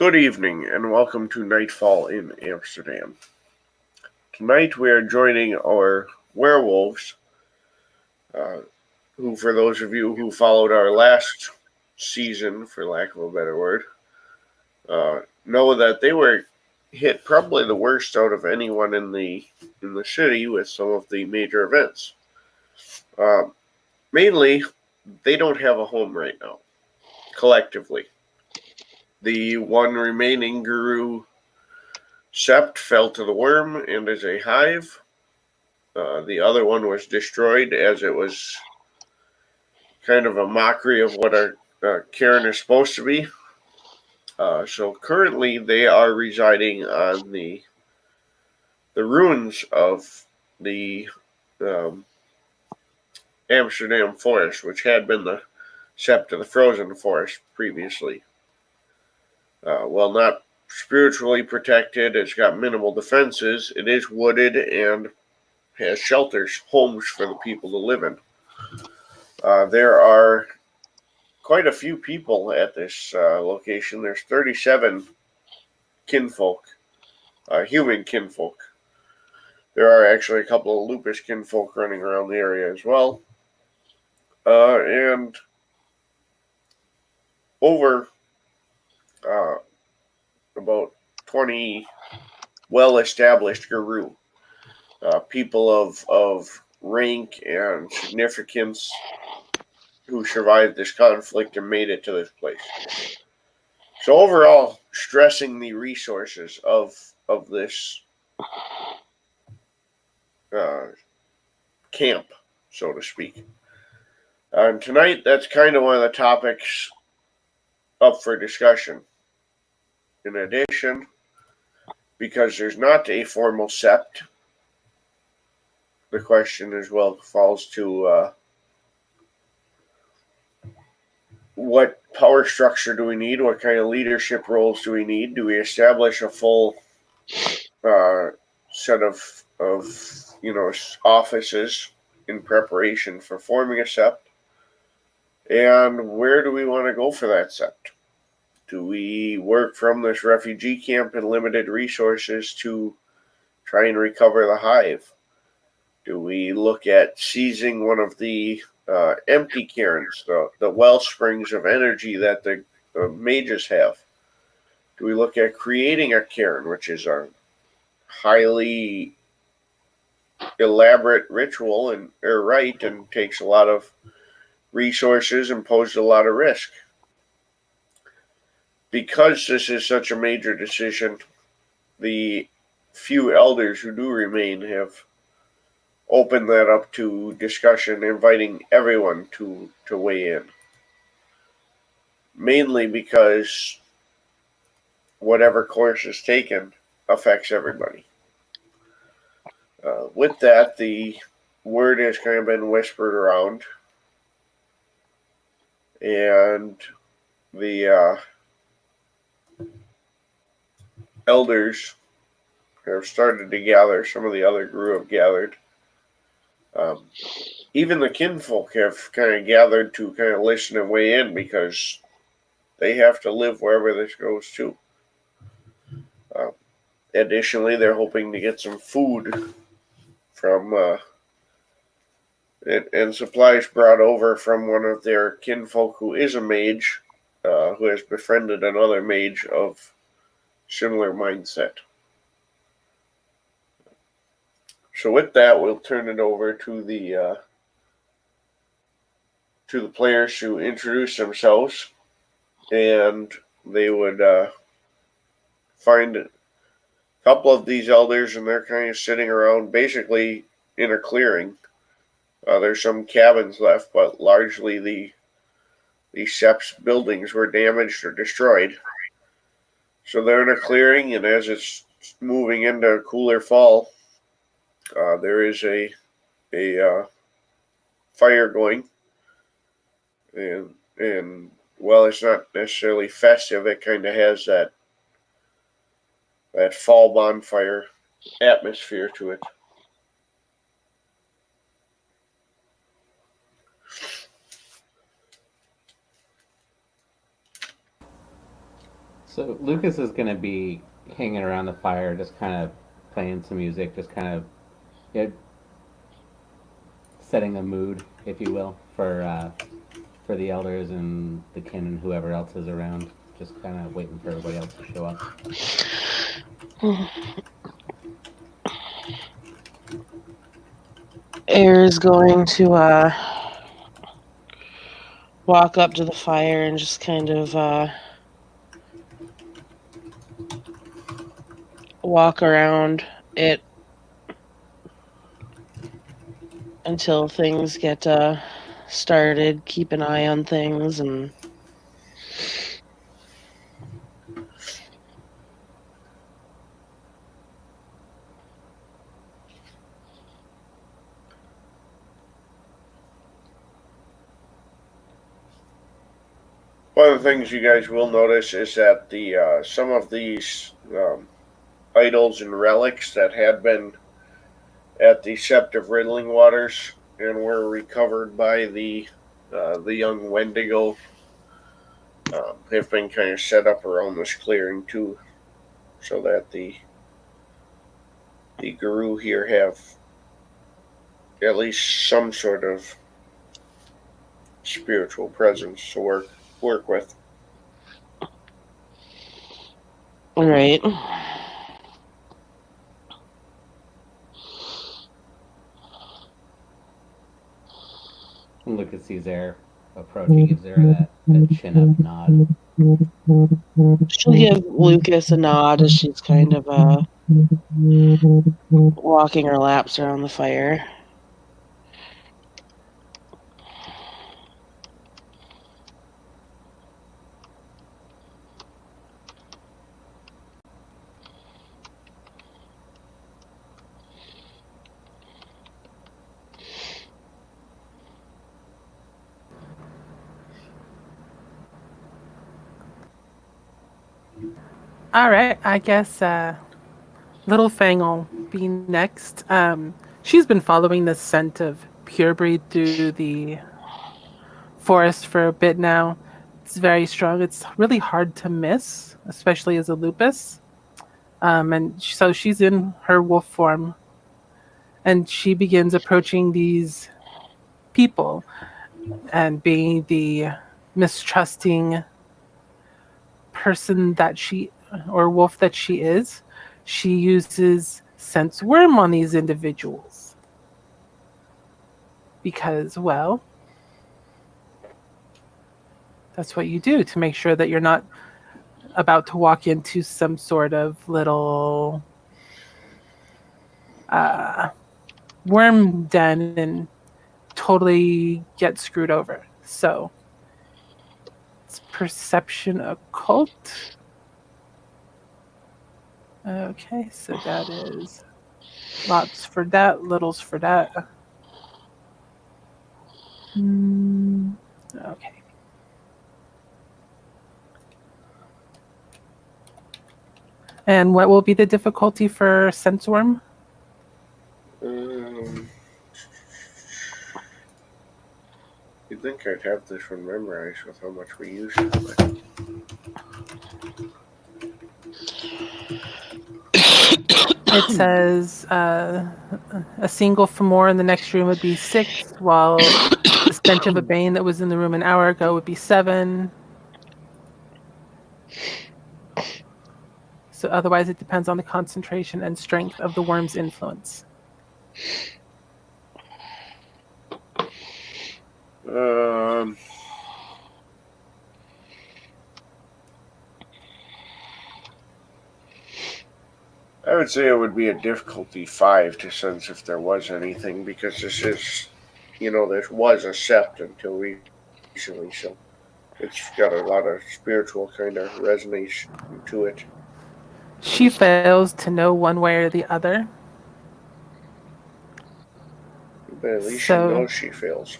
Good evening, and welcome to Nightfall in Amsterdam. Tonight we are joining our werewolves, uh, who, for those of you who followed our last season, for lack of a better word, know that they were hit probably the worst out of anyone in the city with some of the major events. Uh, Mainly, they don't have a home right now, collectively. The one remaining Garou sept fell to the worm and is a hive. The other one was destroyed as it was kind of a mockery of what our Karen is supposed to be. So currently they are residing on the ruins of the um, Amsterdam forest, which had been the sept of the frozen forest previously. While not spiritually protected, it's got minimal defenses. It is wooded and has shelters, homes for the people to live in. There are quite a few people at this location. There's 37 kinfolk, human kinfolk. There are actually a couple of lupus kinfolk running around the area as well. And over uh, about 20 well-established Garou, people of rank and significance who survived this conflict and made it to this place. So overall, stressing the resources of this uh, camp, so to speak. And tonight, that's kind of one of the topics up for discussion. In addition, because there's not a formal sept, the question as well falls to what power structure do we need? What kind of leadership roles do we need? Do we establish a full set of offices in preparation for forming a sept? And where do we want to go for that sept? Do we work from this refugee camp and limited resources to try and recover the hive? Do we look at seizing one of the empty cairns, the well springs of energy that the mages have? Do we look at creating a cairn, which is a highly elaborate ritual and rite and takes a lot of resources and poses a lot of risk? Because this is such a major decision, the few elders who do remain have opened that up to discussion, inviting everyone to weigh in. Mainly because whatever course is taken affects everybody. With that, the word has kind of been whispered around, and the elders have started to gather. Some of the other Garou have gathered. Even the kinfolk have kind of gathered to kind of listen and weigh in because they have to live wherever this goes to. Additionally, they're hoping to get some food from and supplies brought over from one of their kinfolk who is a mage, who has befriended another mage of similar mindset. So with that, we'll turn it over to the players to introduce themselves, and they would find a couple of these elders, and they're kind of sitting around basically in a clearing. There's some cabins left, but largely the sept's buildings were damaged or destroyed. So they're in a clearing, and as it's moving into cooler fall, there is a fire going, and well, it's not necessarily festive. It kind of has that fall bonfire atmosphere to it. So Lucas is going to be hanging around the fire, just kind of playing some music, just kind of you know, setting a mood, if you will, for the elders and the kin and whoever else is around. Just kind of waiting for everybody else to show up. Air is going to walk up to the fire and just kind of walk around it until things get started. Keep an eye on things and One of the things you guys will notice is that the some of these idols and relics that had been at the Sept of Riddling Waters and were recovered by the young Wendigo have been kind of set up around this clearing too, so that the Garou here have at least some sort of spiritual presence to work with. all right. And Lucas sees Air approach. He gives Air that chin up nod. She'll give Lucas a nod as she's kind of walking her laps around the fire. All right, I guess Little Fang will be next. She's been following the scent of purebreed through the forest for a bit now. It's very strong. It's really hard to miss, especially as a lupus. And so she's in her wolf form, and she begins approaching these people and being the mistrusting person that she or wolf that she is. She uses sense worm on these individuals because, well, that's what you do to make sure that you're not about to walk into some sort of little worm den and totally get screwed over. So it's perception occult. Okay, so that is lots for that, littles for that. Okay. And what will be the difficulty for Senseworm? You'd think I'd have this one memorized with how much we use it, but It says a single for more in the next room would be 6, while the stench of a bane that was in the room an hour ago would be 7. So otherwise it depends on the concentration and strength of the worm's influence. I would say it would be a difficulty 5 to sense if there was anything, because this is, this was a sept until recently, so it's got a lot of spiritual kind of resonance to it. She fails to know one way or the other. But at least she knows she fails.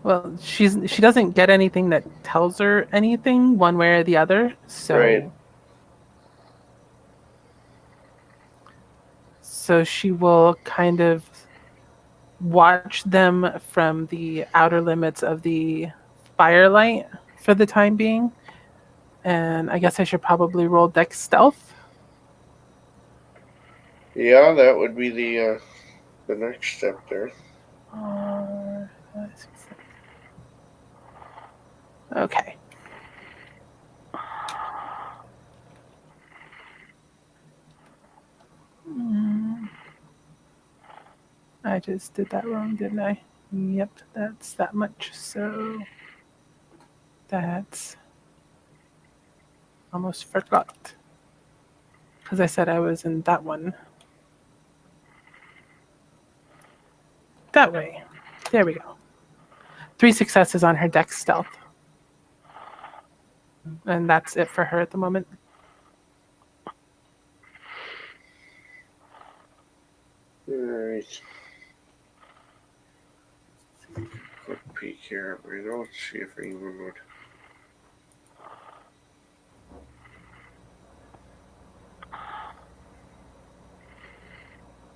Well, she doesn't get anything that tells her anything one way or the other. So, right. So she will kind of watch them from the outer limits of the firelight for the time being, And I guess I should probably roll Dex Stealth. Yeah, that would be the next step there. Okay. I just did that wrong, didn't I? Yep, that's that much. So that's almost forgot. Because I said I was in that one. That way. There we go. 3 successes on her Dex Stealth. And that's it for her at the moment. Alright. Quick peek here at my notes, see if anyone would.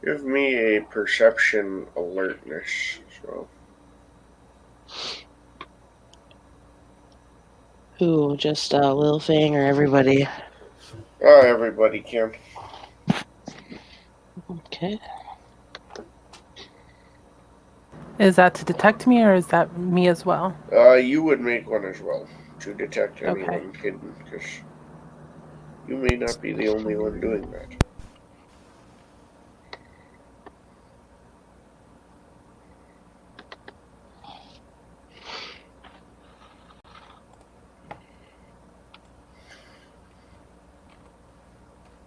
Give me a perception alertness as well. Who, just Lil Fang or everybody? Everybody can. Okay. Is that to detect me or is that me as well? You would make one as well to detect Okay. anyone hidden, because you may not be the only one doing that.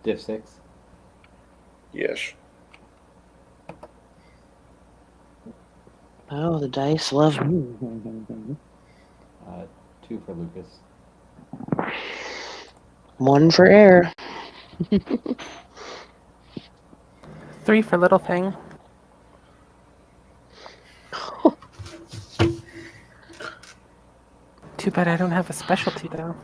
Div 6. Yes. Oh, the dice love me. 2 for Lucas. 1 for air. 3 for Little Thing. Too bad I don't have a specialty though.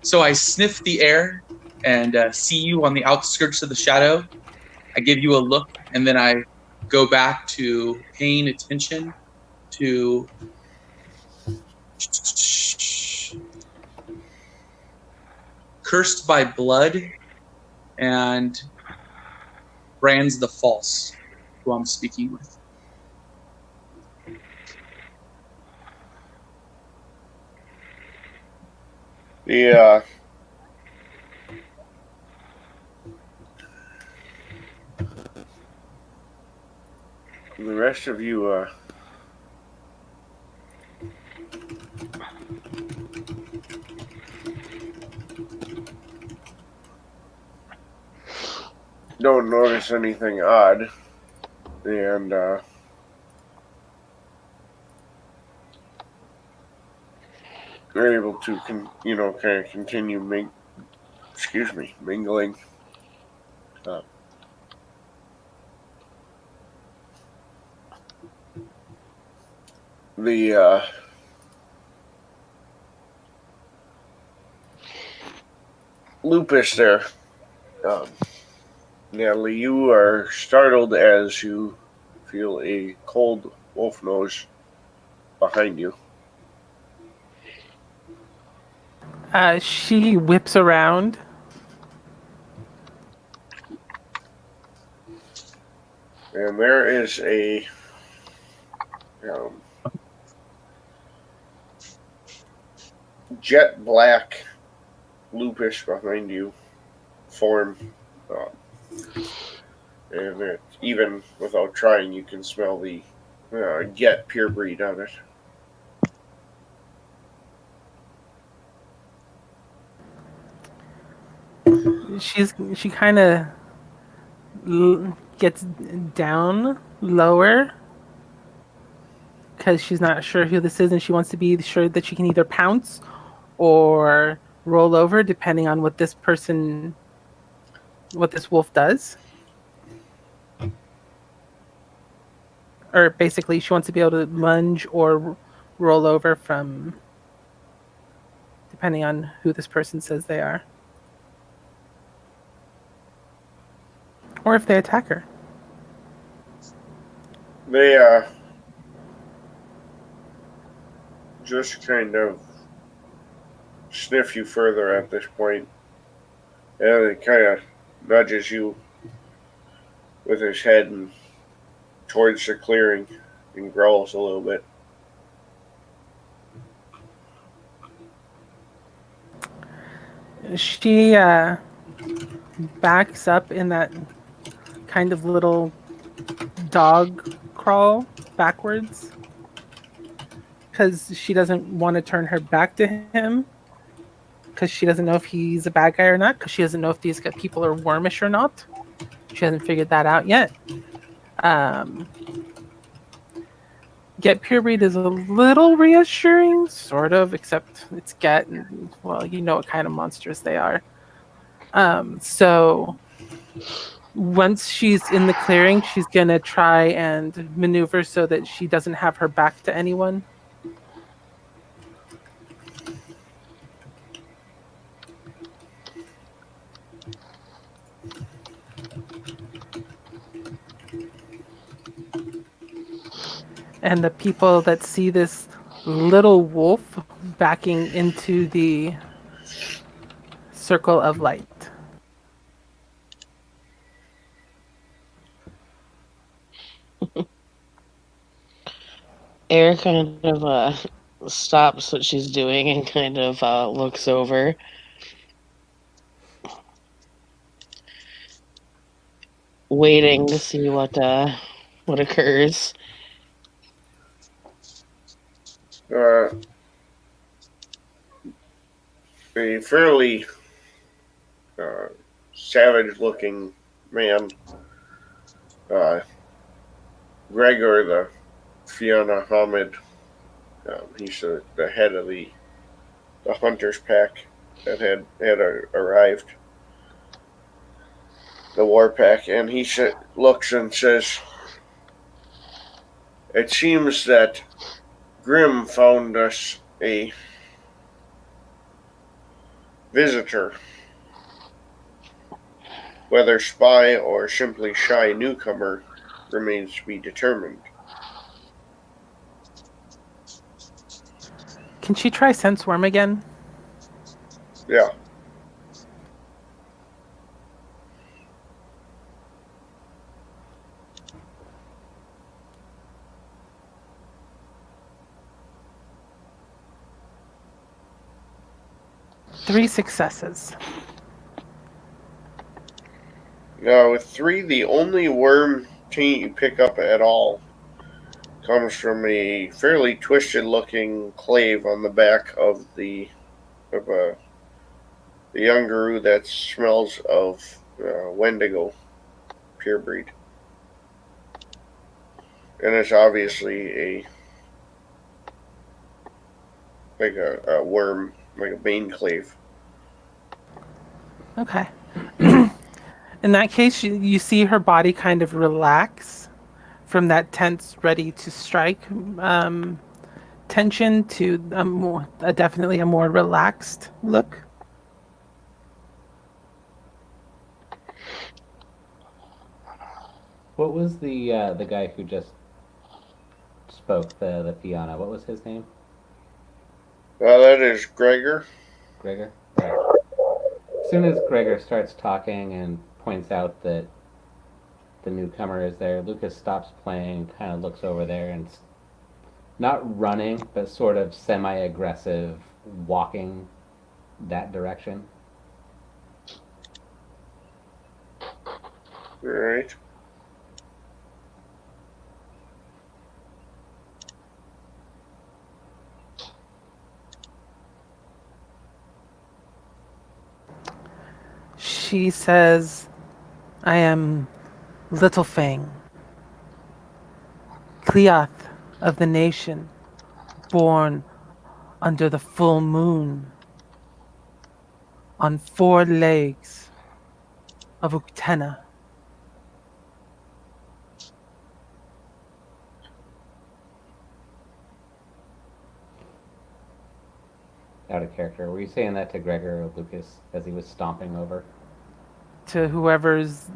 So I sniff the air and see you on the outskirts of the shadow. I give you a look, and then I go back to paying attention to Cursed by Blood and Brands the False, who I'm speaking with. The rest of you don't notice anything odd, and you're able to kind of continue mingling. The Lupus there, Natalie, you are startled as you feel a cold wolf nose behind you. She whips around. And there is a jet black Lupus behind you form. and even without trying, you can smell the get pure breed on it. She kind of gets down lower because she's not sure who this is, and she wants to be sure that she can either pounce or roll over, depending on what this wolf does. Or basically, she wants to be able to lunge or roll over from, depending on who this person says they are. Or if they attack her. They just kind of sniff you further at this point, and it kind of nudges you with his head and towards the clearing and growls a little bit. She backs up in that kind of little dog crawl backwards because she doesn't want to turn her back to him because she doesn't know if he's a bad guy or not, because she doesn't know if these people are wormish or not. She hasn't figured that out yet. Get purebreed is a little reassuring, sort of, except it's Get, and, well, you know what kind of monsters they are. So once she's in the clearing, she's gonna try and maneuver so that she doesn't have her back to anyone. And the people that see this little wolf backing into the circle of light. Air kind of stops what she's doing and kind of looks over. Waiting to see what occurs. A fairly savage-looking man, Gregor the Fiona Hamid. He's the head of the hunters pack that had arrived, the war pack, and he looks and says, "It seems that Grim found us a visitor. Whether spy or simply shy newcomer remains to be determined." Can she try sense worm again? Yeah. Three successes. Now, with 3, the only worm taint you pick up at all comes from a fairly twisted-looking clave on the back of the young Garou that smells of Wendigo pure breed, and it's obviously a worm, like a bane clave. Okay. In that case, you see her body kind of relax from that tense, ready to strike tension to definitely a more relaxed look. What was the guy who just spoke, the Fiona? What was his name? That is Gregor. Gregor? Right. As soon as Gregor starts talking and points out that the newcomer is there, Lucas stops playing, kind of looks over there, and not running, but sort of semi-aggressive, walking that direction. All right. She says, I am Little Fang, Cleoth of the nation, born under the full moon, on 4 legs of Uktena. Out of character. Were you saying that to Gregor or Lucas as he was stomping over? To whoever's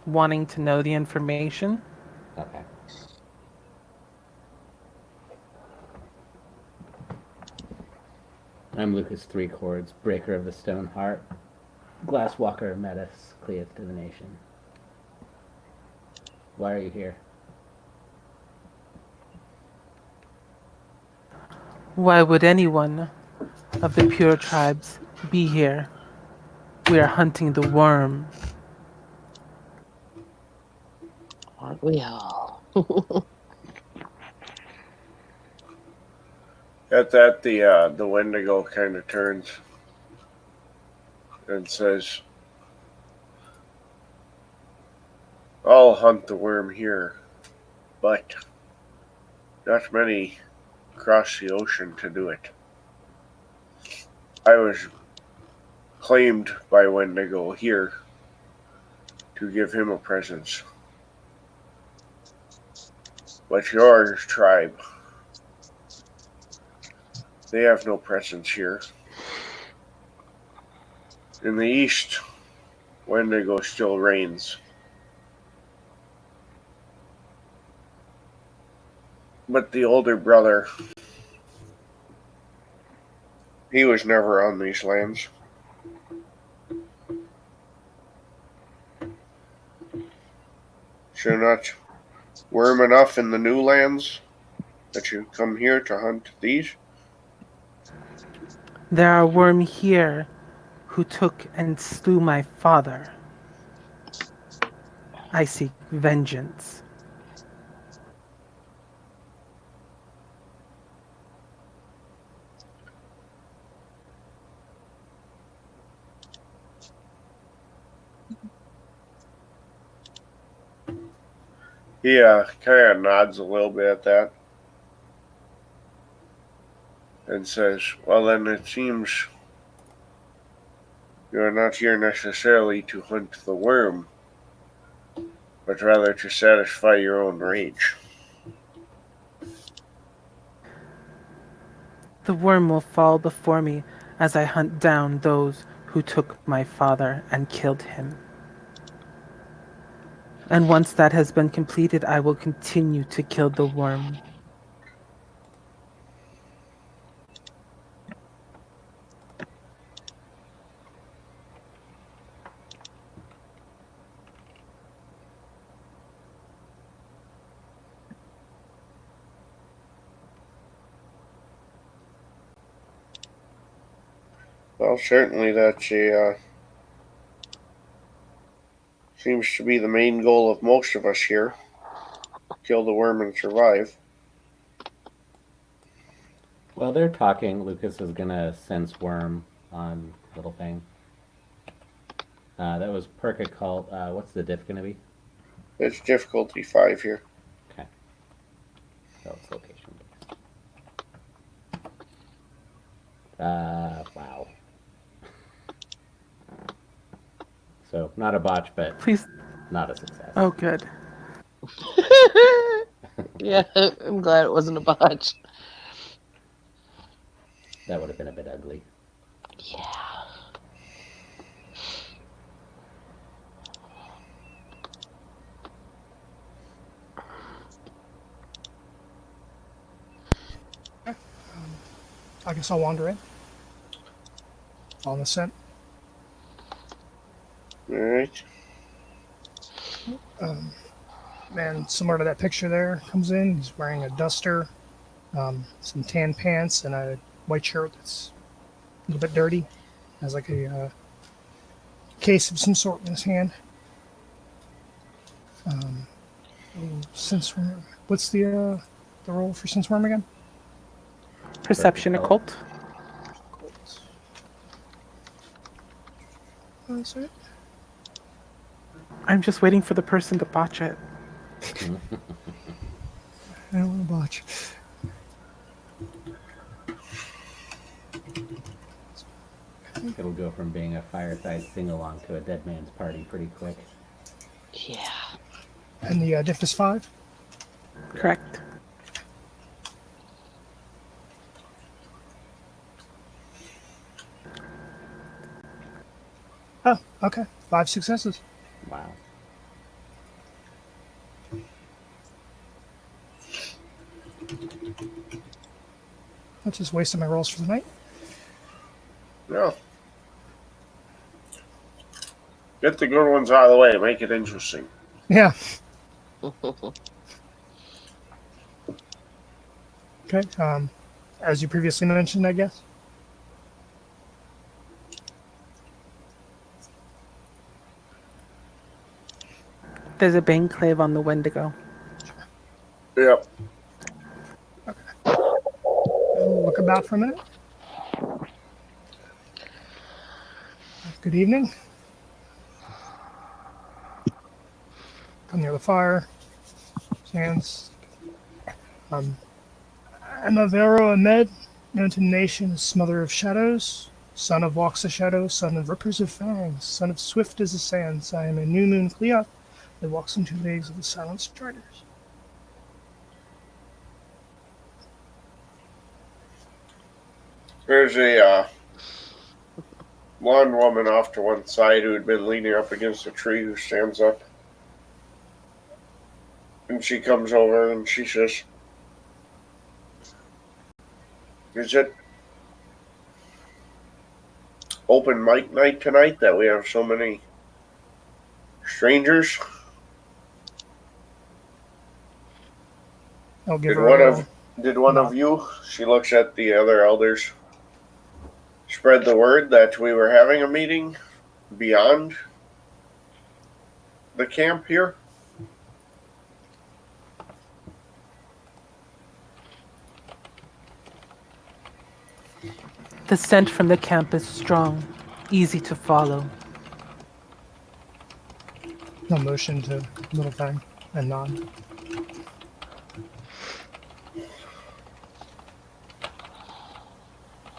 wanting to know the information. Okay. I'm Lucas Three Chords, Breaker of the Stone Heart, Glasswalker Metis, Cleoth to the Nation. Why are you here? Why would anyone of the pure tribes be here? We are hunting the worm. Aren't we all? At that, the Wendigo kind of turns and says, I'll hunt the worm here, but not many cross the ocean to do it. I was claimed by Wendigo here to give him a presence. But your tribe, they have no presence here. In the east, Wendigo still reigns. But the older brother, he was never on these lands. Sure not worm enough in the new lands that you come here to hunt these? There are worm here who took and slew my father. I seek vengeance. He kind of nods a little bit at that and says, well, then it seems you're not here necessarily to hunt the worm, but rather to satisfy your own rage. The worm will fall before me as I hunt down those who took my father and killed him. And once that has been completed, I will continue to kill the worm. Well, certainly that seems to be the main goal of most of us here. Kill the worm and survive. While they're talking, Lucas is gonna sense worm on Little Fang. That was perk occult. What's the diff gonna be? It's difficulty 5 here. Okay. So it's location. Wow. So not a botch, but Please. not a success. Oh, good. Yeah, I'm glad it wasn't a botch. That would have been a bit ugly. Yeah. I guess I'll wander in. On the scent. Alright. Man, similar to that picture there, comes in. He's wearing a duster, some tan pants, and a white shirt that's a little bit dirty. Has like a case of some sort in his hand. Senseworm. What's the roll for senseworm again? Perception occult. That's it. I'm just waiting for the person to botch it. I don't want to botch. It'll go from being a fireside sing-along to a dead man's party pretty quick. Yeah. And the diff is 5. Correct. Oh, okay. 5 successes. Wow. That's just wasting my rolls for the night. Yeah. Get the good ones out of the way. Make it interesting. Yeah. Okay. As you previously mentioned, I guess. There's a Bainclave on the Wendigo. Yep. I'll look about for a minute. Good evening. Come near the fire. Hands. I'm a Vero Ahmed, known to the nation as Smother of Shadows, son of Walks of Shadows, son of Rippers of Fangs, son of Swift as the Sands. I am a new moon Cleoth that walks on 2 legs of the Silent Striders. There's a blonde woman off to one side who had been leaning up against a tree who stands up. And she comes over and she says, "Is it open mic night tonight that we have so many strangers?" I'll give Did her one a of Did one No. of you, she looks at the other elders, spread the word that we were having a meeting beyond the camp here? The scent from the camp is strong, easy to follow. no motion to Little Fang and nod.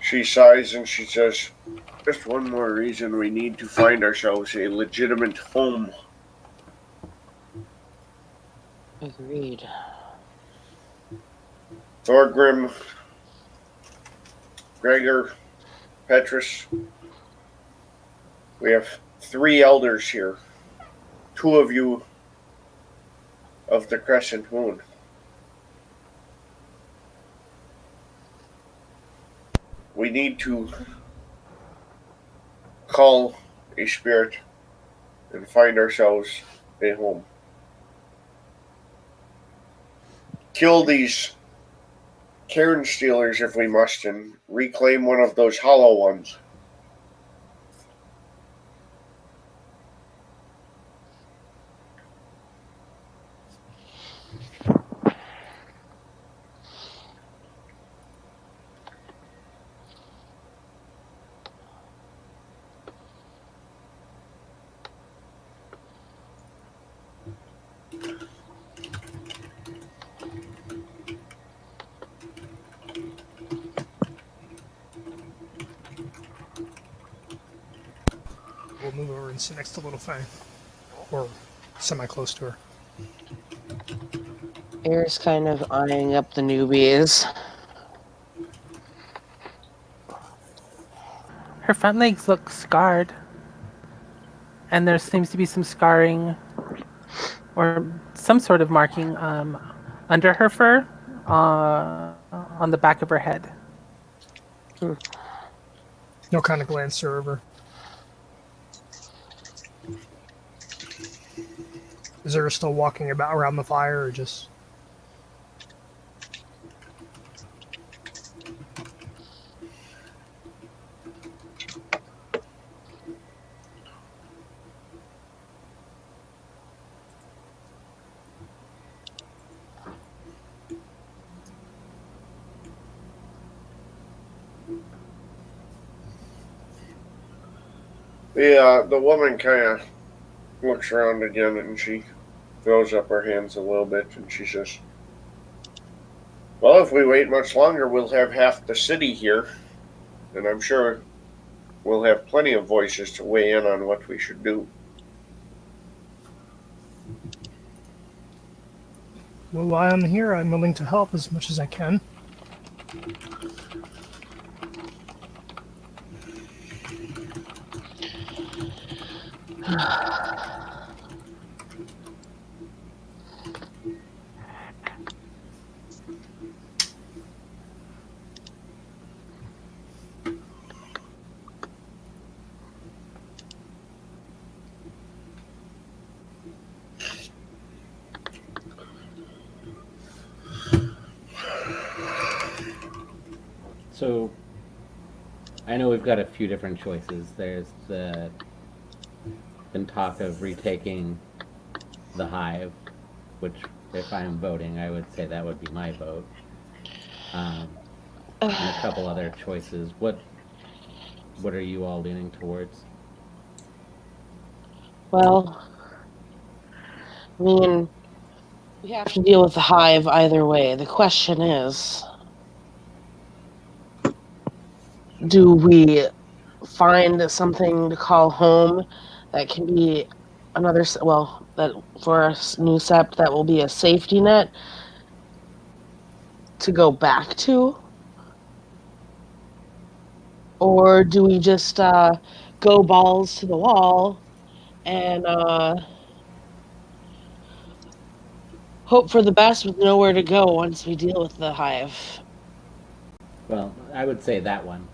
She sighs and she says, "Just one more reason we need to find ourselves a legitimate home. Agreed. Thorgrim, Gregor, Petrus, we have 3 elders here. 2 of you of the Crescent Moon. We need to call a spirit and find ourselves a home. Kill these cairn stealers if we must and reclaim one of those hollow ones. We'll move over and sit next to Little Fang. Or semi-close to her. Air's kind of eyeing up the newbies. Her front legs look scarred. And there seems to be some scarring or some sort of marking under her fur on the back of her head. No kind of glance her over. Is there still walking about around the fire or just... The woman kind of looks around again and she throws up her hands a little bit and she says, well, if we wait much longer, we'll have half the city here, and I'm sure we'll have plenty of voices to weigh in on what we should do. Well, while I'm here, I'm willing to help as much as I can. So, I know we've got a few different choices. There's been talk of retaking the hive, which, if I'm voting, I would say that would be my vote. And a couple other choices. What are you all leaning towards? Well, I mean, we have to deal with the hive either way. The question is, do we find something to call home that can be another, well, that for a new sept that will be a safety net to go back to? Or do we just go balls to the wall and hope for the best with nowhere to go once we deal with the hive? Well, I would say that one.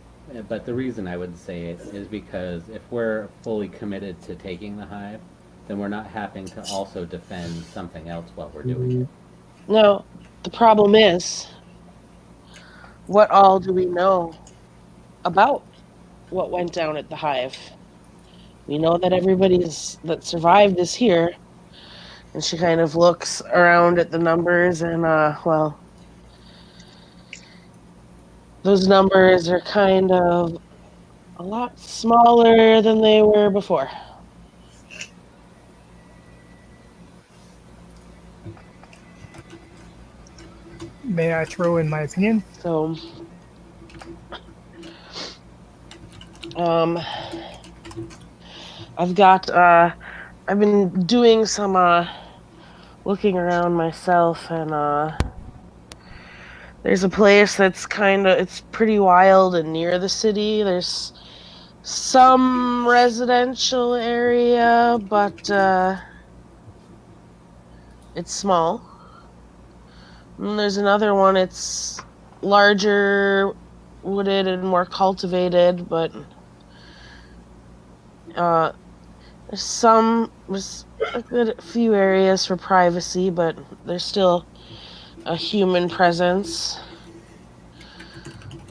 But the reason I would say it is because if we're fully committed to taking the hive, then we're not having to also defend something else while we're doing it. No, the problem is, what all do we know about what went down at the hive? We know that everybody that survived is here, and she kind of looks around at the numbers, and well, those numbers are kind of a lot smaller than they were before. May I throw in my opinion? So, I've been doing some looking around myself, and there's a place that's it's pretty wild and near the city. There's some residential area, but it's small. And there's another one, it's larger, wooded, and more cultivated, but there's a good few areas for privacy, but there's still a human presence.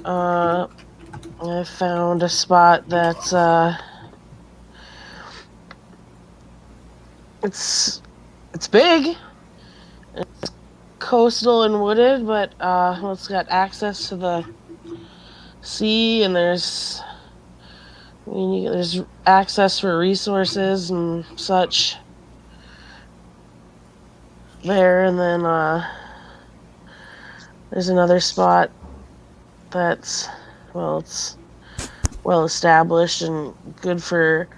I found a spot that's it's big. It's coastal and wooded, but well, it's got access to the sea, and there's access for resources and such there. And then there's another spot that's, well, it's well established and good for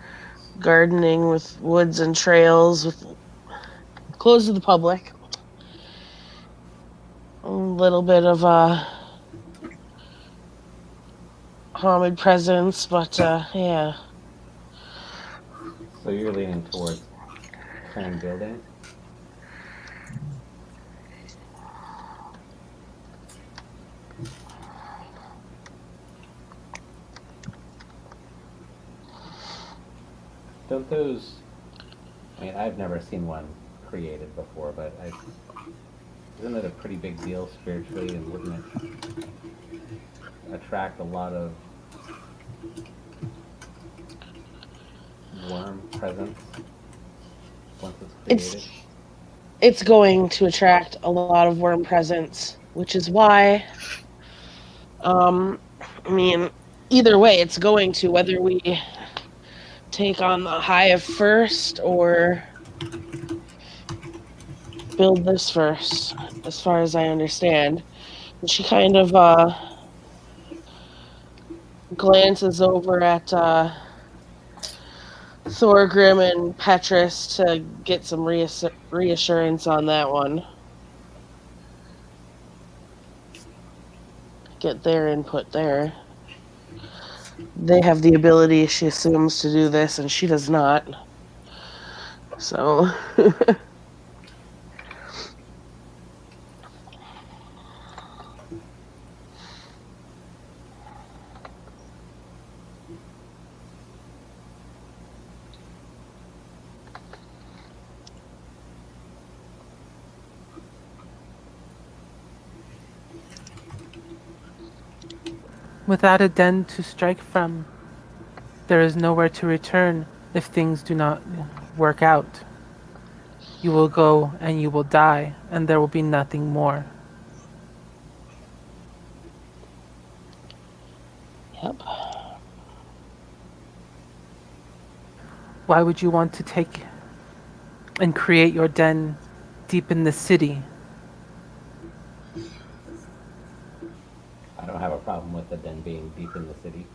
gardening with woods and trails, with closed to the public. A little bit of Hamid presence, but yeah. So you're leaning towards home building? Don't those... I mean, I've never seen one created before, but isn't it a pretty big deal spiritually, and wouldn't it attract a lot of worm presence once it's created? It's going to attract a lot of worm presence, which is why, I mean, either way, it's going to, whether we take on the hive first or build this first, as far as I understand. And she kind of glances over at Thorgrim and Petrus to get some reassurance on that one. Get their input there. They have the ability, she assumes, to do this, and she does not. So, Without a den to strike from, there is nowhere to return if things do not work out. You will go and you will die, and there will be nothing more. yep. Why would you want to take and create your den deep in the city? I don't have a problem with the den being deep in the city.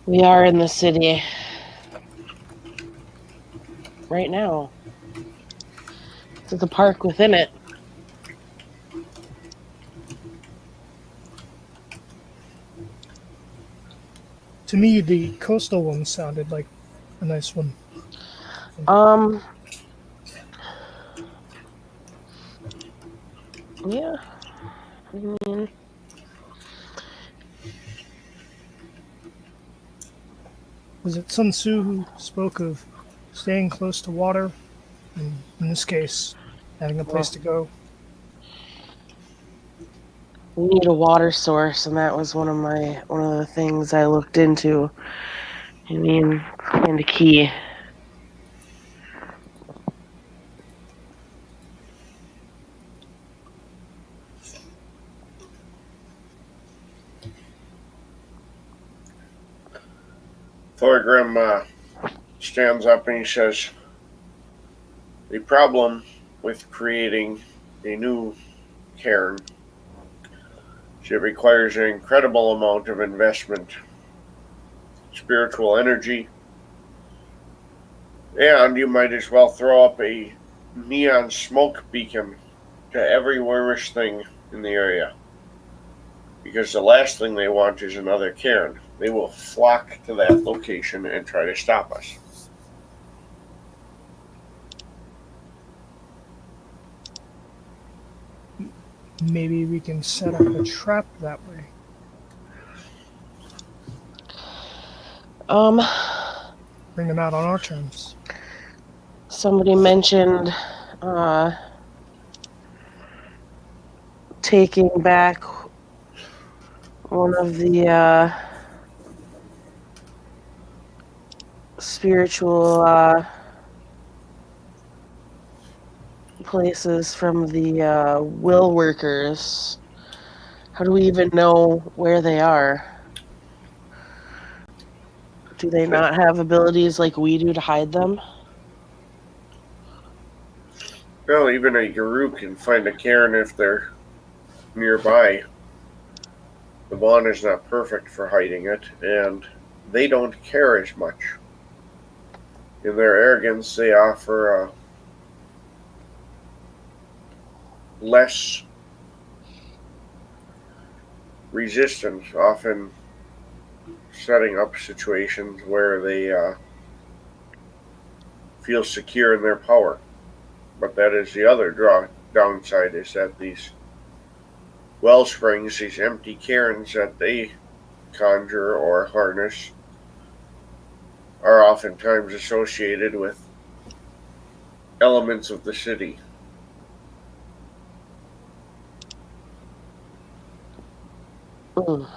We are in the city right now. There's a park within it. To me, the coastal one sounded like a nice one. Yeah. I mean, Was it Sun Tzu who spoke of staying close to water, and in this case, having a place to go? we need a water source, and that was one of the things I looked into. I mean, kind of key. Thorgrim stands up and he says, the problem with creating a new cairn is it requires an incredible amount of investment, spiritual energy, and you might as well throw up a neon smoke beacon to every wormish thing in the area. Because the last thing they want is another cairn. They will flock to that location and try to stop us. Maybe we can set up a trap that way. Bring them out on our terms. Somebody mentioned taking back one of the spiritual places from the will workers. How do we even know where they are? Do they not have abilities like we do to hide them? Well, even a Garou can find a cairn if they're nearby. The bond is not perfect for hiding it, and they don't care as much. In their arrogance, they offer less resistance, often setting up situations where they feel secure in their power. But that is the other downside, is that these well springs, these empty cairns that they conjure or harness, are oftentimes associated with elements of the city. Mm.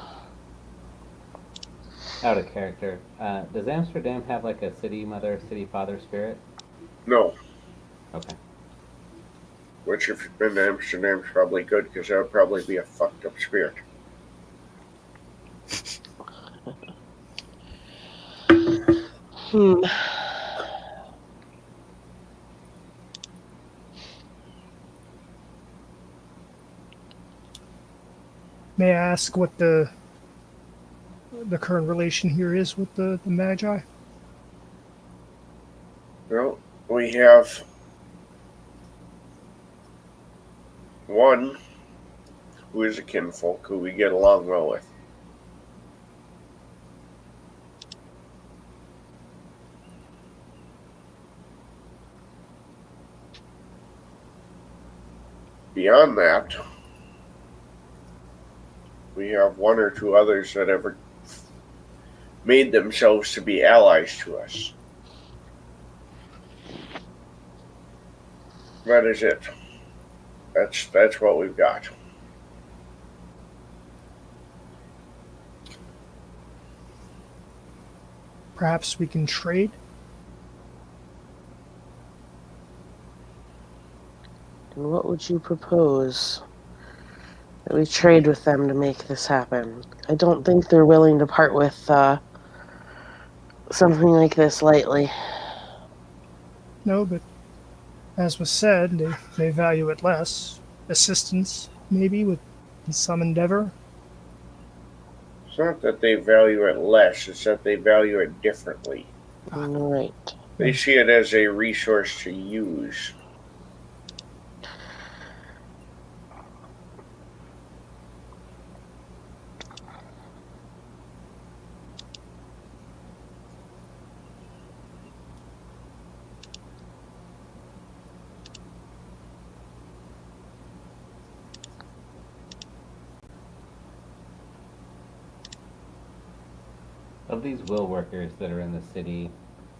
Out of character. Does Amsterdam have like a city mother, city father spirit? No, Okay. which if you've been to Amsterdam is probably good, because that would probably be a fucked up spirit. Hmm. May I ask what the current relation here is with the Magi? Well, we have one who is a kinfolk who we get along well with. Beyond that, we have one or two others that have made themselves to be allies to us. That is it. That's what we've got. Perhaps we can trade? And what would you propose that we trade with them to make this happen? I don't think they're willing to part with something like this lightly. No, but as was said, they value it less. Assistance, maybe, with some endeavor. It's not that they value it less, it's that they value it differently. Right. They see it as a resource to use. Of these will workers that are in the city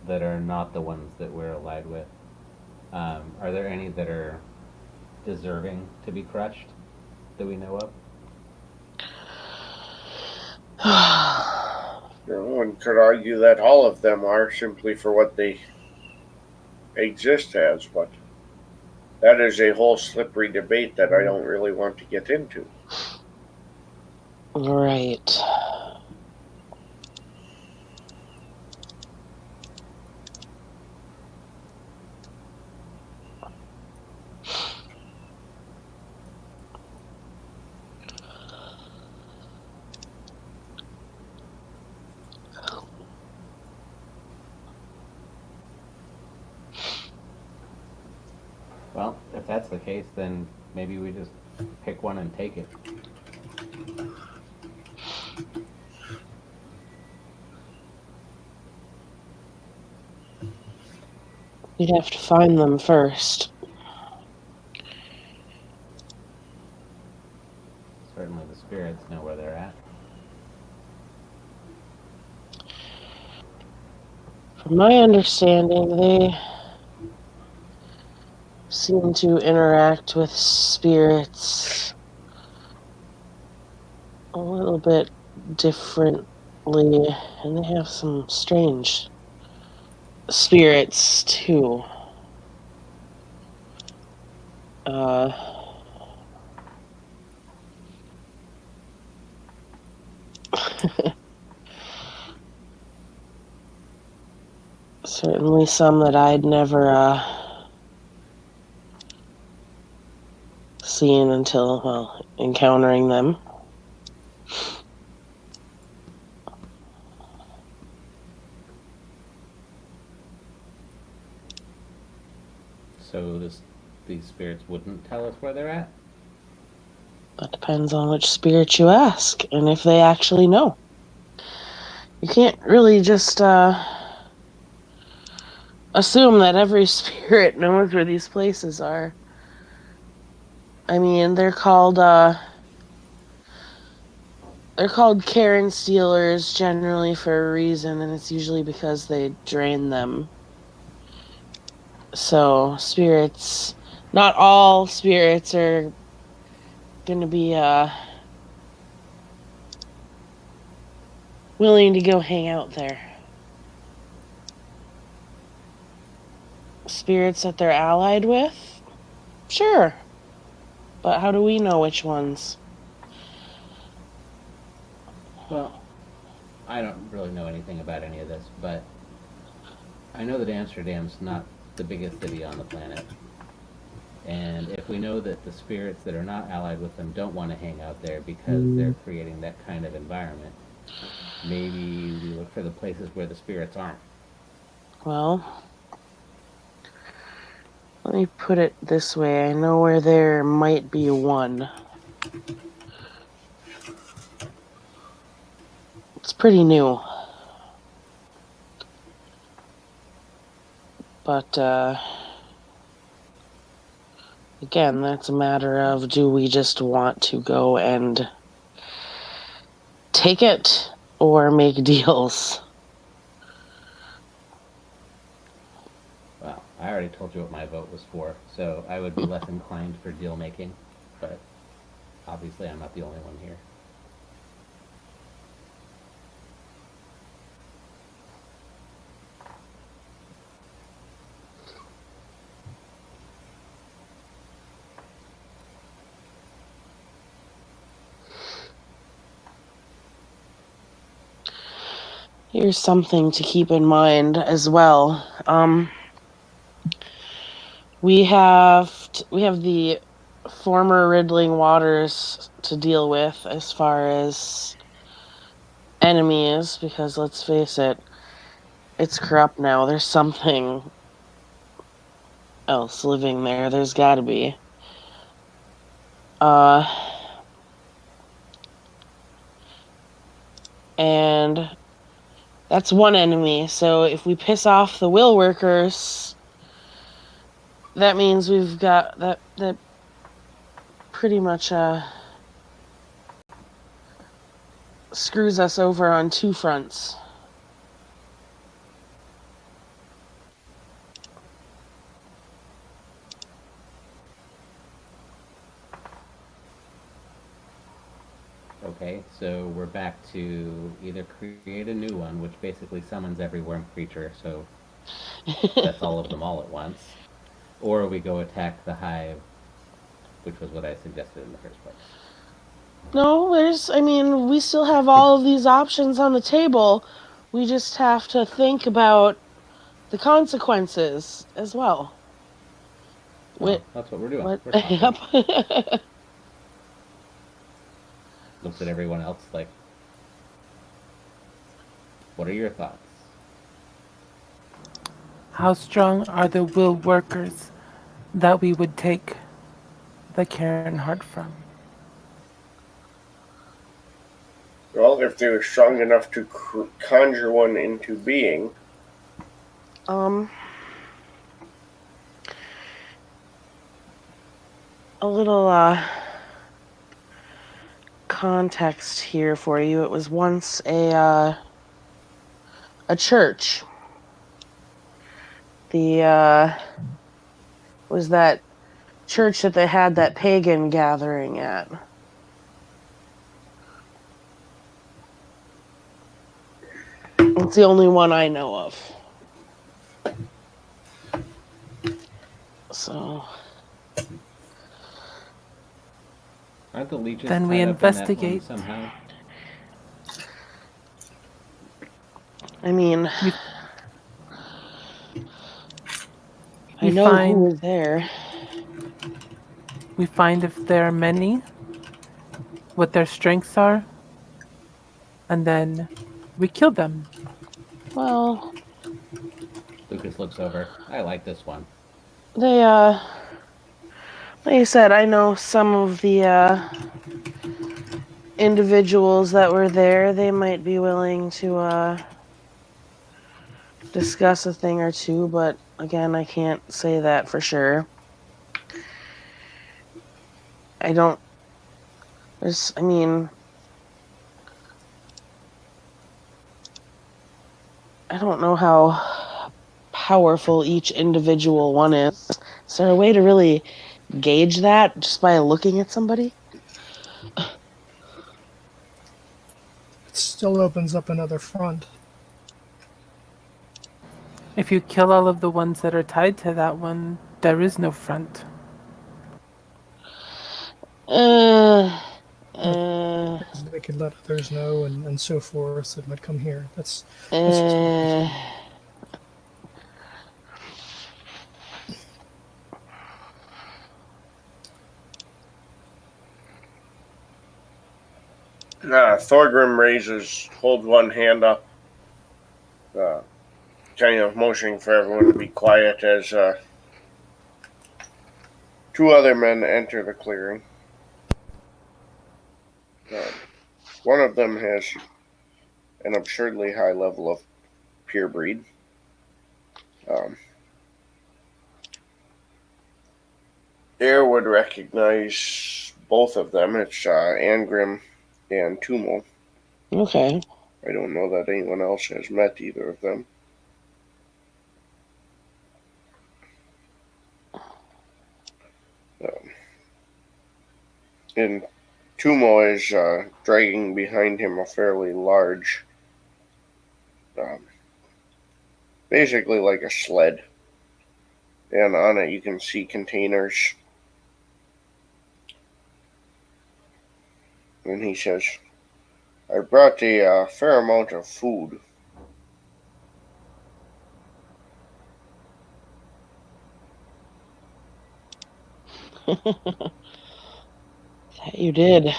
that are not the ones that we're allied with, are there any that are deserving to be crushed that we know of? One could argue that all of them are simply for what they exist as, but that is a whole slippery debate that I don't really want to get into. Right. Well, if that's the case, then maybe we just pick one and take it. We'd have to find them first. Certainly the spirits know where they're at. From my understanding, they seem to interact with spirits a little bit differently, and they have some strange spirits too. Certainly some that I'd never seen until, well, encountering them. So these spirits wouldn't tell us where they're at? That depends on which spirit you ask, and if they actually know. You can't really just assume that every spirit knows where these places are. I mean, they're called Karen stealers generally for a reason, and it's usually because they drain them. So spirits, not all spirits are going to be willing to go hang out there. Spirits that they're allied with? Sure. But how do we know which ones? Well, I don't really know anything about any of this, but I know that Amsterdam's not the biggest city on the planet. And if we know that the spirits that are not allied with them don't want to hang out there because they're creating that kind of environment, maybe we look for the places where the spirits aren't. Well, let me put it this way. I know where there might be one. It's pretty new. But, again, that's a matter of, do we just want to go and take it or make deals? Well, I already told you what my vote was for, so I would be less inclined for deal making, but obviously I'm not the only one here. Here's something to keep in mind as well. We have the former riddling waters to deal with as far as enemies, because let's face it, it's corrupt now. There's something else living there. There's got to be. And that's one enemy. So if we piss off the will workers, that means we've got that pretty much screws us over on two fronts. Okay, so we're back to either create a new one, which basically summons every worm creature, so that's all of them all at once, or we go attack the hive, which was what I suggested in the first place. No, we still have all of these options on the table. We just have to think about the consequences as well. Oh, that's what we're doing. What? We're talking. Yep. Looks at everyone else like, what are your thoughts? How strong are the will workers that we would take the Karen heart from? Well, if they were strong enough to conjure one into being. A little context here for you. It was once a church. Was that church that they had that pagan gathering at. It's the only one I know of. So Aren't the leeches Then we tied up in that one investigate. somehow? I mean, I We know who find was there. we find if there are many, what their strengths are, and then we kill them. Well, Lucas looks over. I like this one. they like I said, I know some of the individuals that were there. They might be willing to discuss a thing or two, but again, I can't say that for sure. I don't I mean, I don't know how powerful each individual one is. Is there a way to really gauge that just by looking at somebody? It still opens up another front. If you kill all of the ones that are tied to that one, there is no front. They could let others know and so forth that might come here. That's Thorgrim holds one hand up, kind of motioning for everyone to be quiet as two other men enter the clearing. One of them has an absurdly high level of pure breed. Air would recognize both of them. It's Angrim and Tumo. Okay. I don't know that anyone else has met either of them. And Tumo is dragging behind him a fairly large, basically like a sled. And on it you can see containers. And he says, I brought a fair amount of food. That you did.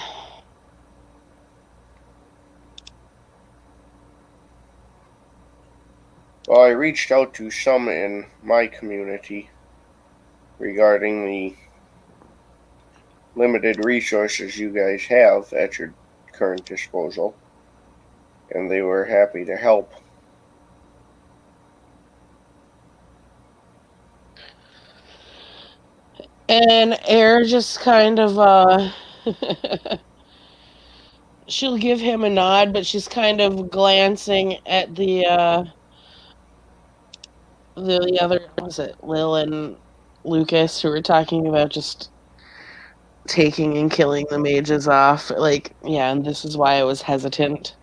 Well, I reached out to some in my community regarding the limited resources you guys have at your current disposal, and they were happy to help. And Air just kind of she'll give him a nod, but she's kind of glancing at the other, was it Lil and Lucas, who were talking about just taking and killing the mages off. Like, yeah, and this is why I was hesitant.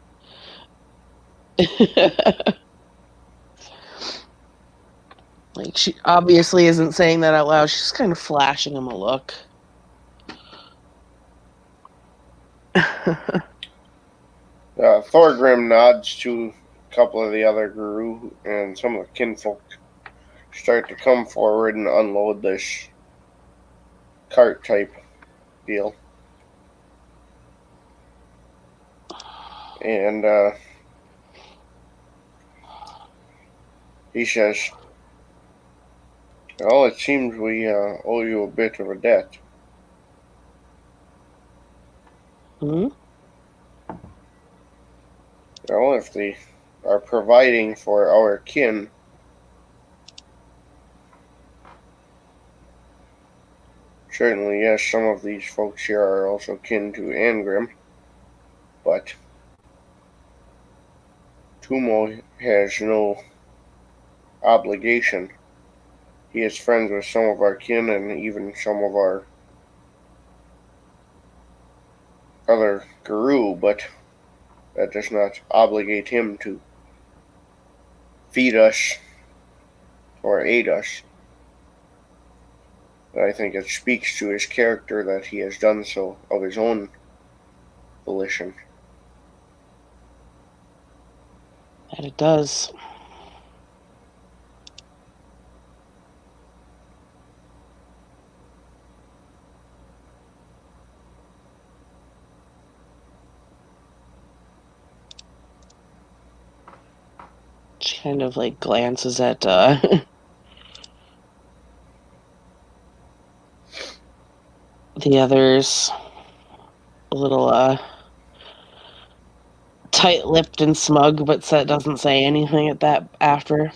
Like, she obviously isn't saying that out loud. She's kind of flashing him a look. Thorgrim nods to a couple of the other Garou, and some of the kinfolk start to come forward and unload this cart type deal. And he says, well, it seems we owe you a bit of a debt. Hmm? Well, if they are providing for our kin, certainly, yes, some of these folks here are also kin to Angrim, but Tumo has no obligation. He is friends with some of our kin and even some of our other Garou, but that does not obligate him to feed us or aid us. I think it speaks to his character that he has done so of his own volition. That it does. She kind of like glances at the others, a little tight-lipped and smug, but doesn't say anything at that after.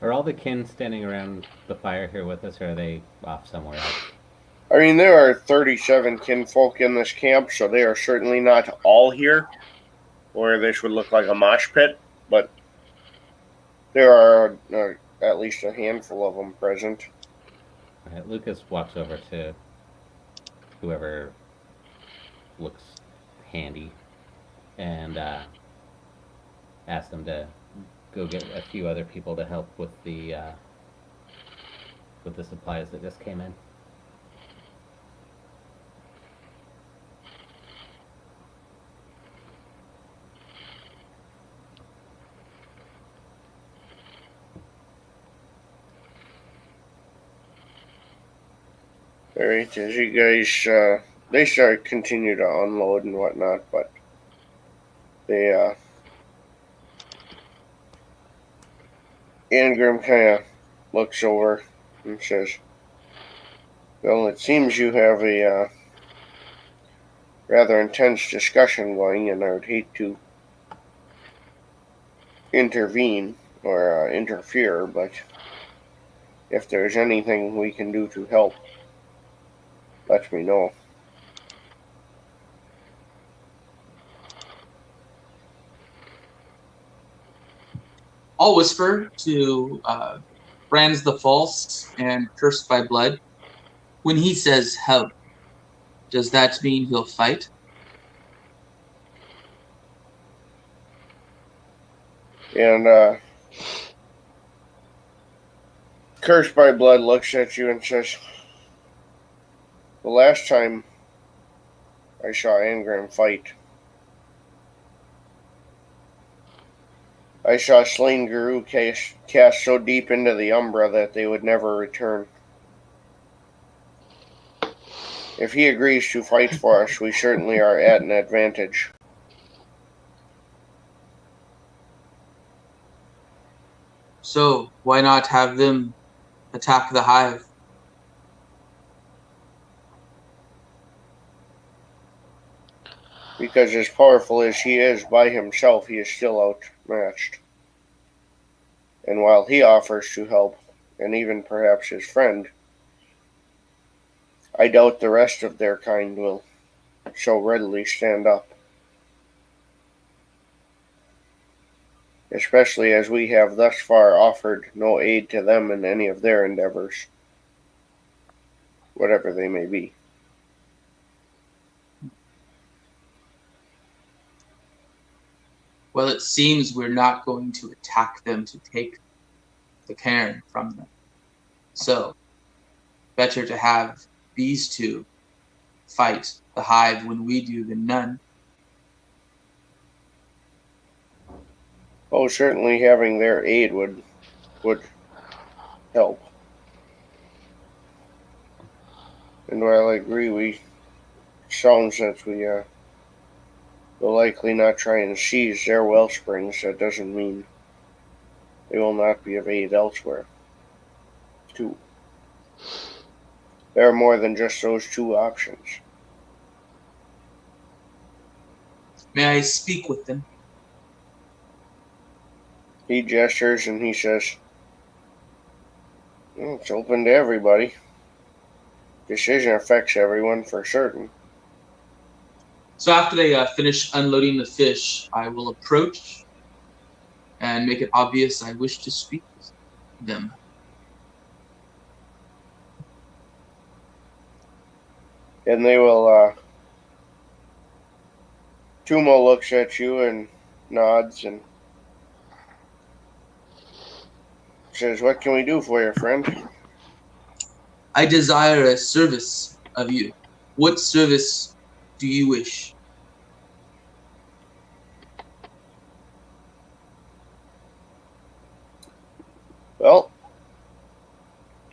Are all the kin standing around the fire here with us, or are they off somewhere else? I mean, there are 37 kinfolk in this camp, so they are certainly not all here, or this would look like a mosh pit, but there are at least a handful of them present. All right, Lucas walks over to whoever looks handy and ask them to go get a few other people to help with the supplies that just came in. All right, as you guys, they continue to unload and whatnot, but they, Angrim kind of looks over and says, well, it seems you have a rather intense discussion going, and I would hate to intervene or interfere, but if there's anything we can do to help, let me know. I'll whisper to Brands the False and Cursed by Blood. When he says help, does that mean he'll fight? And Cursed by Blood looks at you and says, the last time I saw Angrim fight, I saw slain Garou cast so deep into the Umbra that they would never return. If he agrees to fight for us, we certainly are at an advantage. So why not have them attack the hive? Because as powerful as he is by himself, he is still outmatched. And while he offers to help, and even perhaps his friend, I doubt the rest of their kind will so readily stand up. Especially as we have thus far offered no aid to them in any of their endeavors, whatever they may be. Well, it seems we're not going to attack them to take the cairn from them. So, better to have these two fight the hive when we do than none. Oh, certainly having their aid would help. And while I agree, sounds that we will likely not try and seize their well springs, that doesn't mean they will not be of aid elsewhere, too. There are more than just those two options. May I speak with them? He gestures and he says, well, it's open to everybody. Decision affects everyone for certain. So after they finish unloading the fish, I will approach and make it obvious I wish to speak with them. And they will, Tumo looks at you and nods and says, what can we do for you, friend? I desire a service of you. What service do you wish? Well,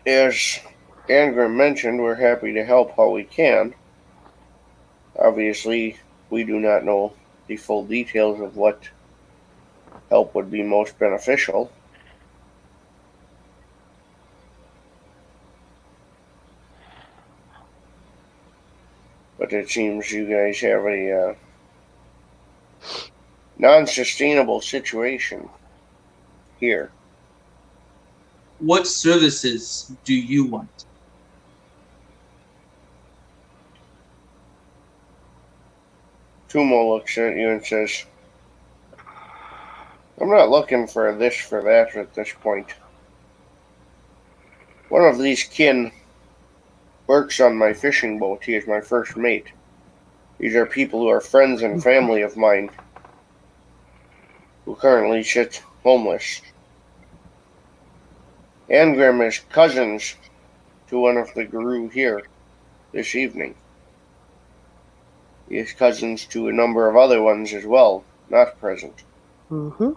as Angrim mentioned, we're happy to help how we can. Obviously, we do not know the full details of what help would be most beneficial. But it seems you guys have a non-sustainable situation here. What services do you want? Tumo looks at you and says, I'm not looking for this for that at this point. One of these kin works on my fishing boat. He is my first mate. These are people who are friends and family of mine. who currently sits homeless. Angrim is cousins to one of the Garou here this evening. He is cousins to a number of other ones as well, not present. Mm-hmm.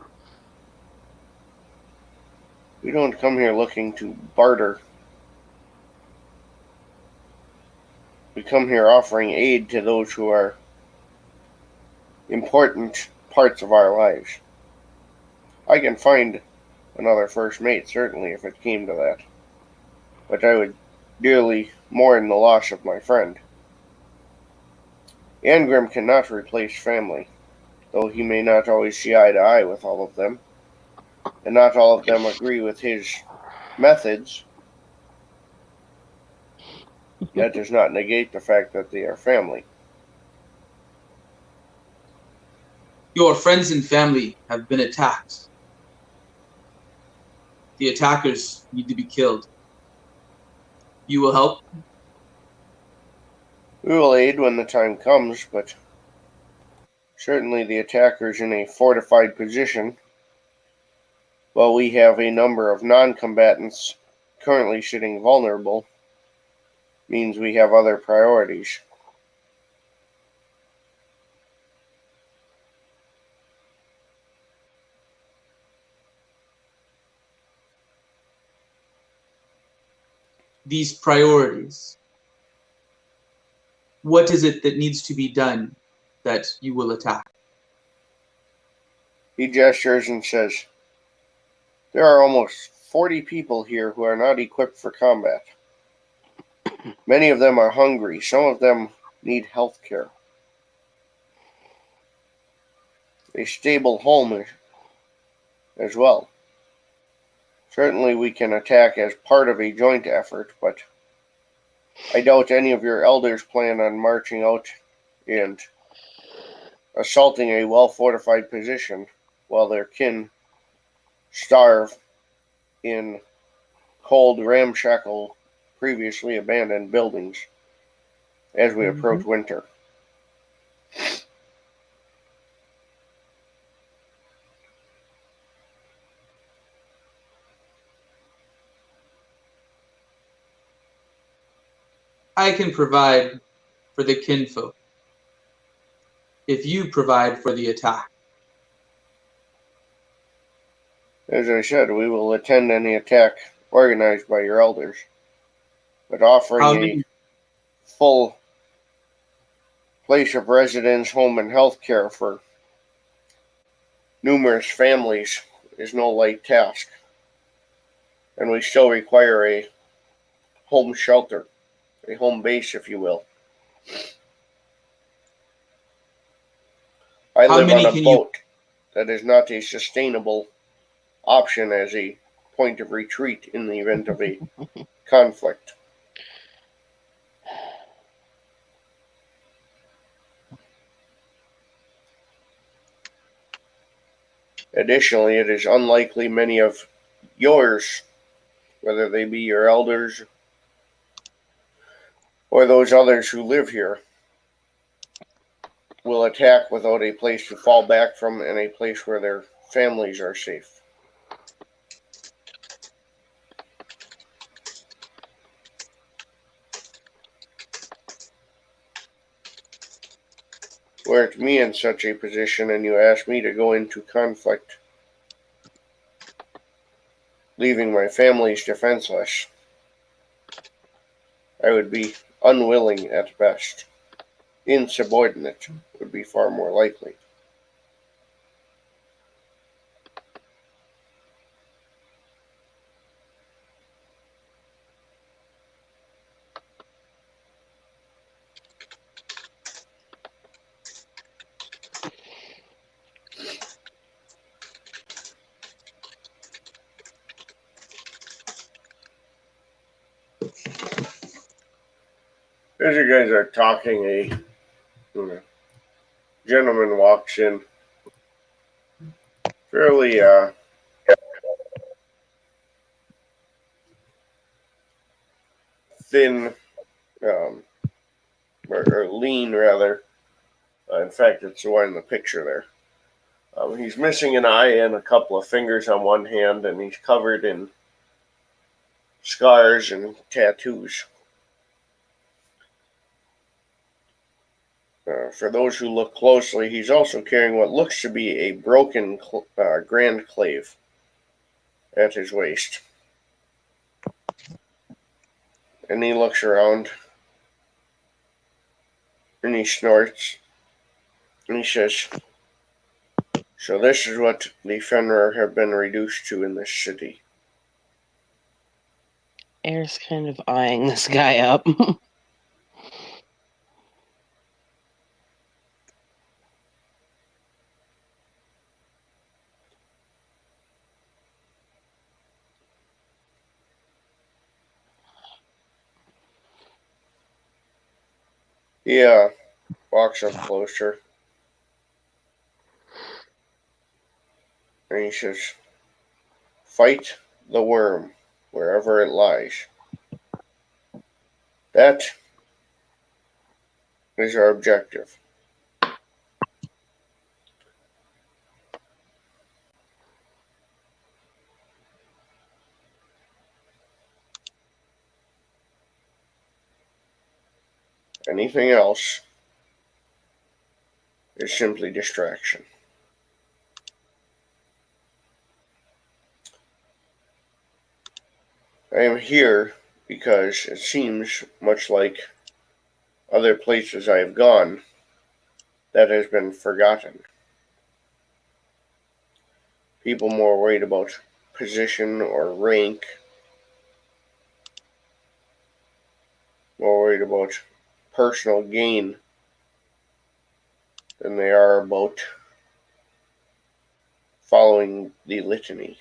We don't come here looking to barter. We come here offering aid to those who are important parts of our lives. I can find another first mate, certainly, if it came to that. But I would dearly mourn the loss of my friend. Angrim cannot replace family, though he may not always see eye to eye with all of them, and not all of them agree with his methods. That does not negate the fact that they are family. Your friends and family have been attacked. The attackers need to be killed. You will help? We will aid when the time comes, but certainly the attackers in a fortified position, while we have a number of non-combatants currently sitting vulnerable, means we have other priorities. These priorities. What is it that needs to be done that you will attack? He gestures and says, "There are almost 40 people here who are not equipped for combat. Many of them are hungry. Some of them need health care. A stable home as well. Certainly we can attack as part of a joint effort, but I doubt any of your elders plan on marching out and assaulting a well-fortified position while their kin starve in cold, ramshackle, previously abandoned buildings as we approach winter." I can provide for the kinfolk if you provide for the attack. As I said, we will attend any attack organized by your elders, but offering How a many? full place of residence, home, and health care for numerous families is no light task, and we still require a home shelter, a home base, if you will. I How live on many a can you? boat. That is not a sustainable option as a point of retreat in the event of a conflict. Additionally, it is unlikely many of yours, whether they be your elders or those others who live here, will attack without a place to fall back from and a place where their families are safe. Were it me in such a position and you asked me to go into conflict, leaving my families defenseless, I would be unwilling at best. Insubordinate would be far more likely. As you guys are talking, a gentleman walks in, fairly thin, um, or lean rather. In fact, it's the one in the picture there. He's missing an eye and a couple of fingers on one hand, and he's covered in scars and tattoos. For those who look closely, he's also carrying what looks to be a broken grand clave at his waist. And he looks around and he snorts and he says, "So this is what the Fenrir have been reduced to in this city." Air's kind of eyeing this guy up. He walks up closer and he says, "Fight the worm wherever it lies. That is our objective." Anything else is simply distraction. I am here because it seems, much like other places I have gone, that has been forgotten. People more worried about position or rank, more worried about personal gain than they are about following the litany.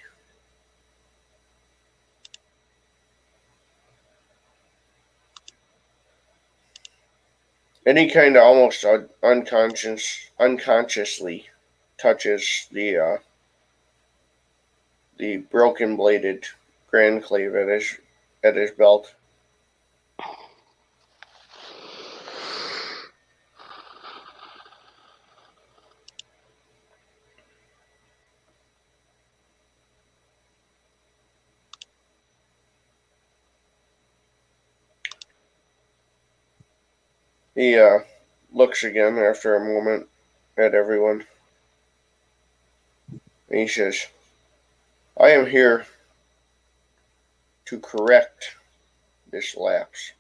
Any kind of almost unconsciously touches the broken bladed grand clave at his belt. He looks again after a moment at everyone. And he says, "I am here to correct this lapse.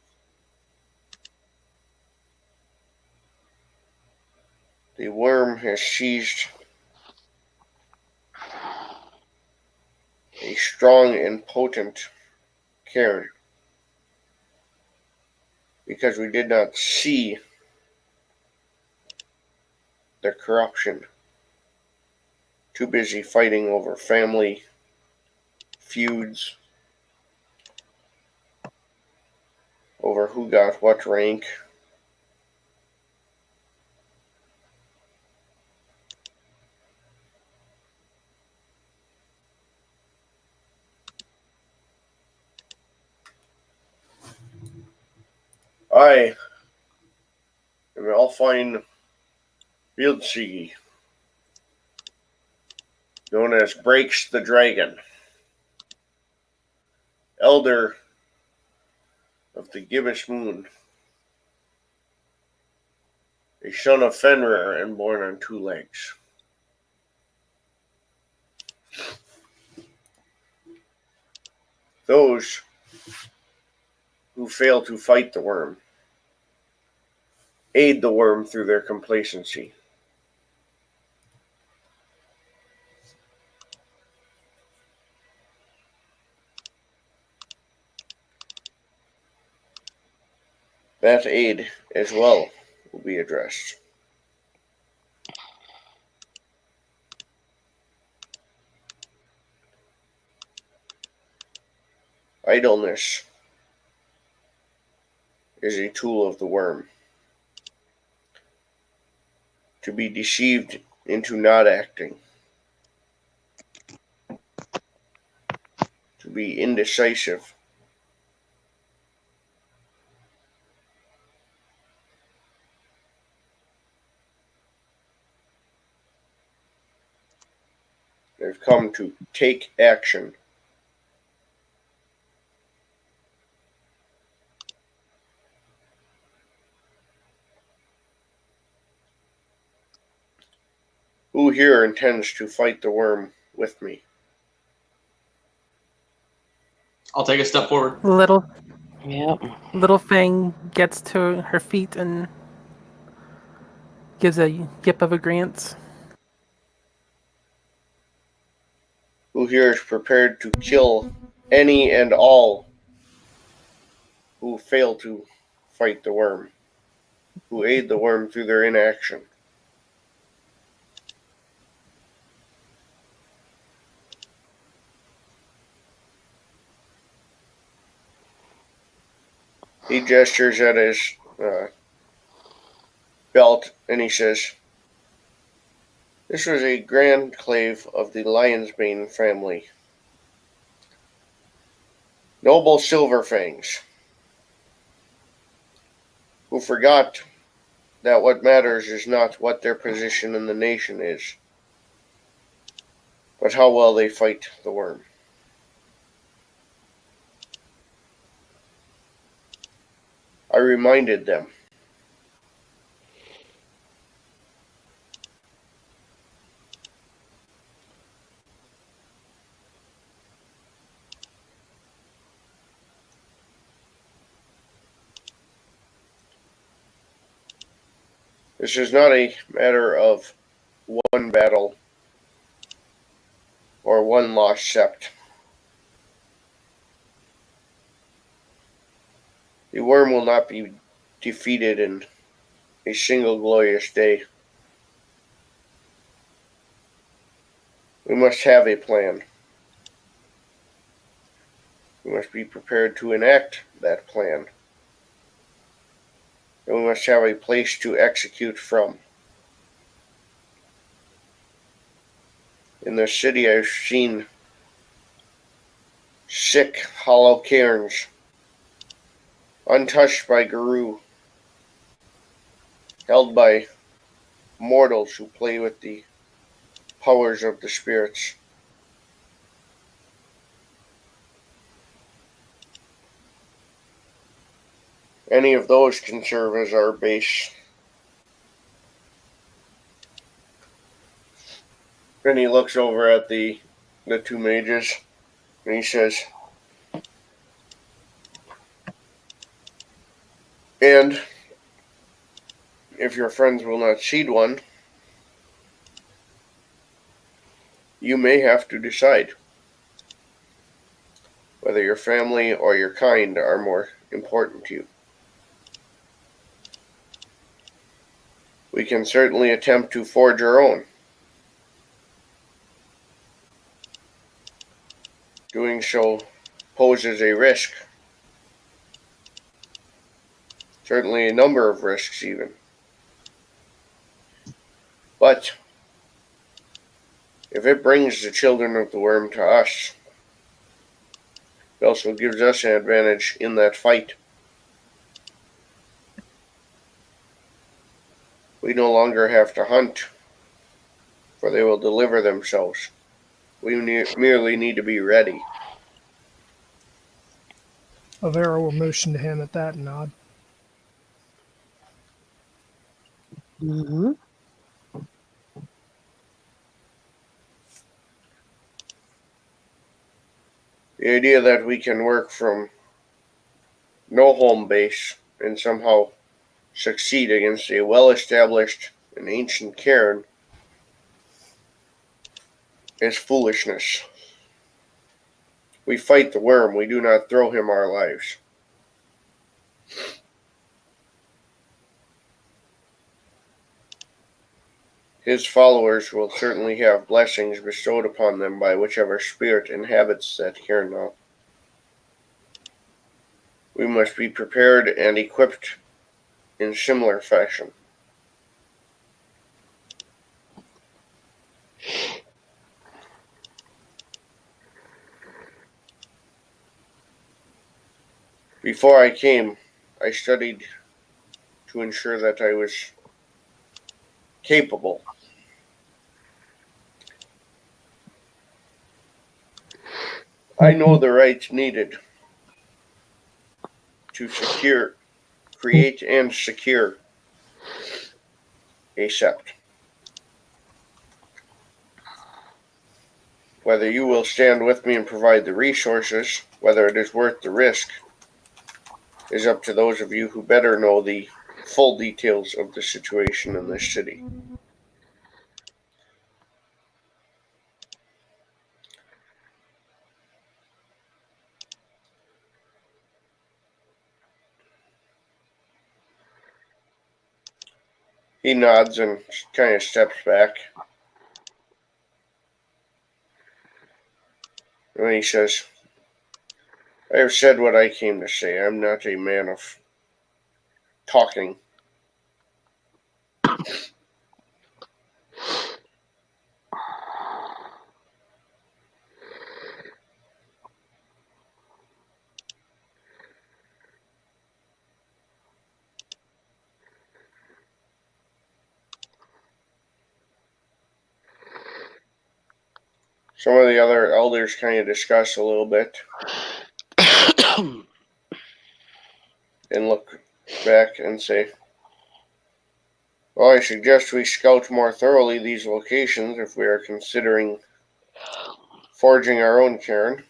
The worm has seized a strong and potent Cairn because we did not see the corruption. Too busy fighting over family feuds, over who got what rank. I am Alfine Wildsigi, known as Breaks the Dragon, elder of the gibbous moon, a son of Fenrir and born on two legs. Those who fail to fight the worm aid the worm through their complacency. That aid as well will be addressed. Idleness is a tool of the worm. To be deceived into not acting, to be indecisive, They've come to take action. Who here intends to fight the worm with me? I'll take a step forward. Little Yep. Little Fang gets to her feet and gives a yip of agreement. Who here is prepared to kill any and all who fail to fight the worm, who aid the worm through their inaction? He gestures at his belt and he says, "This was a grand clave of the Lionsbane family. Noble Silverfangs, who forgot that what matters is not what their position in the nation is, but how well they fight the worm." I reminded them. This is not a matter of one battle or one lost sept. The worm will not be defeated in a single glorious day. We must have a plan. We must be prepared to enact that plan. And we must have a place to execute from. In the city, I've seen sick, hollow cairns, untouched by Garou, held by mortals who play with the powers of the spirits. Any of those can serve as our base. Then he looks over at the two mages and he says, "And if your friends will not seed one, you may have to decide whether your family or your kind are more important to you. We can certainly attempt to forge our own. Doing so poses a risk. Certainly a number of risks even. But if it brings the children of the worm to us, it also gives us an advantage in that fight. We no longer have to hunt, for they will deliver themselves. We merely need to be ready." Avera will motion to him at that and nod. Mm-hmm. The idea that we can work from no home base and somehow succeed against a well-established and ancient cairn is foolishness. We fight the worm, we do not throw him our lives. His followers will certainly have blessings bestowed upon them by whichever spirit inhabits that cairn now. We must be prepared and equipped in similar fashion. Before I came, I studied to ensure that I was capable. I know the rights needed to create and secure a sept. Whether you will stand with me and provide the resources, whether it is worth the risk, is up to those of you who better know the full details of the situation in this city. He nods and kind of steps back. And he says, I have said what I came to say. I'm not a man of talking. Some of the other elders kind of discuss a little bit and look back and say, well, I suggest we scout more thoroughly these locations if we are considering forging our own cairn.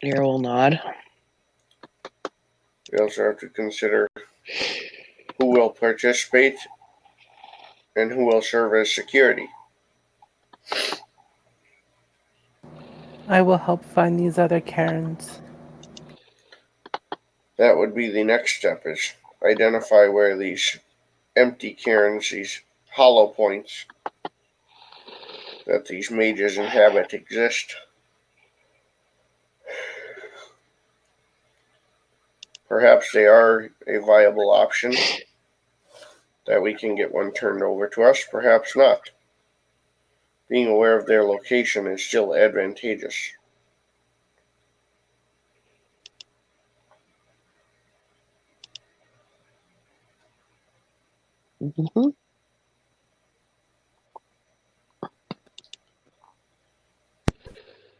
Ear will nod. We also have to consider who will participate and who will serve as security. I will help find these other cairns. That would be the next step, is identify where these empty cairns, these hollow points that these mages inhabit exist. Perhaps they are a viable option, that we can get one turned over to us, perhaps not. Being aware of their location is still advantageous. Mm-hmm.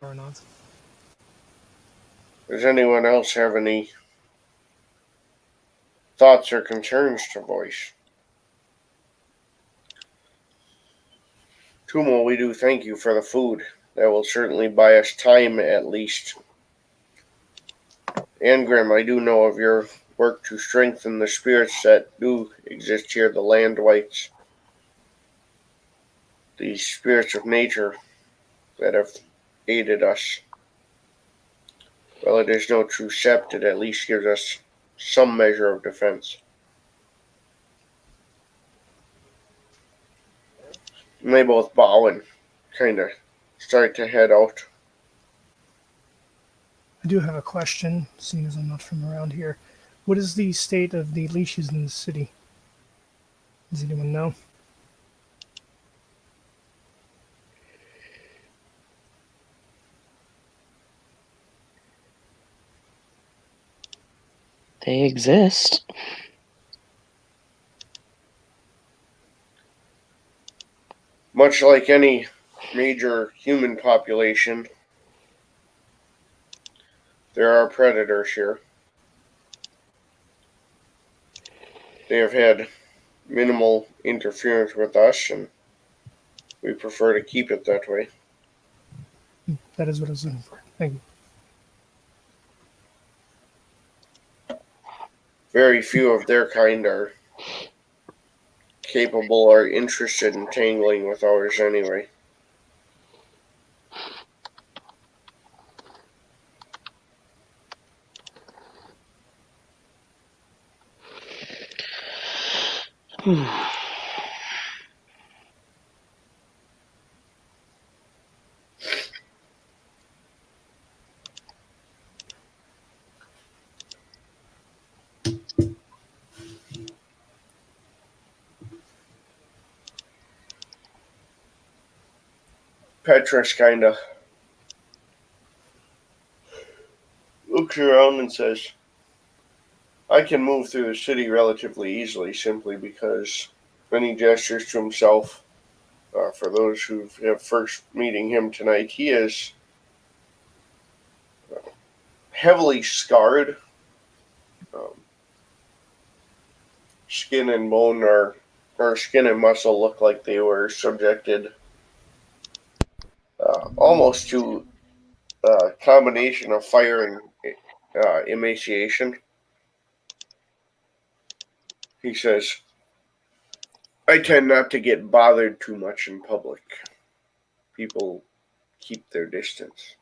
Or not. Does anyone else have any thoughts or concerns to voice? Tumo, we do thank you for the food. That will certainly buy us time at least. And Grim, I do know of your work to strengthen the spirits that do exist here, the land wights, the spirits of nature that have aided us. Well, it is no true sept, it at least gives us some measure of defense. And they both bow and kind of start to head out. I do have a question, seeing as I'm not from around here. What is the state of the leashes in the city? Does anyone know? They exist. Much like any major human population, there are predators here. They have had minimal interference with us, and we prefer to keep it that way. That is what I was looking for. Thank you. Very few of their kind are capable or interested in tangling with ours anyway. Petrus kind of looks around and says, I can move through the city relatively easily simply because, then he gestures to himself, For those who have first meeting him tonight, he is heavily scarred. Skin and bone or skin and muscle look like they were subjected almost to a combination of fire and emaciation. He says, I tend not to get bothered too much in public. People keep their distance.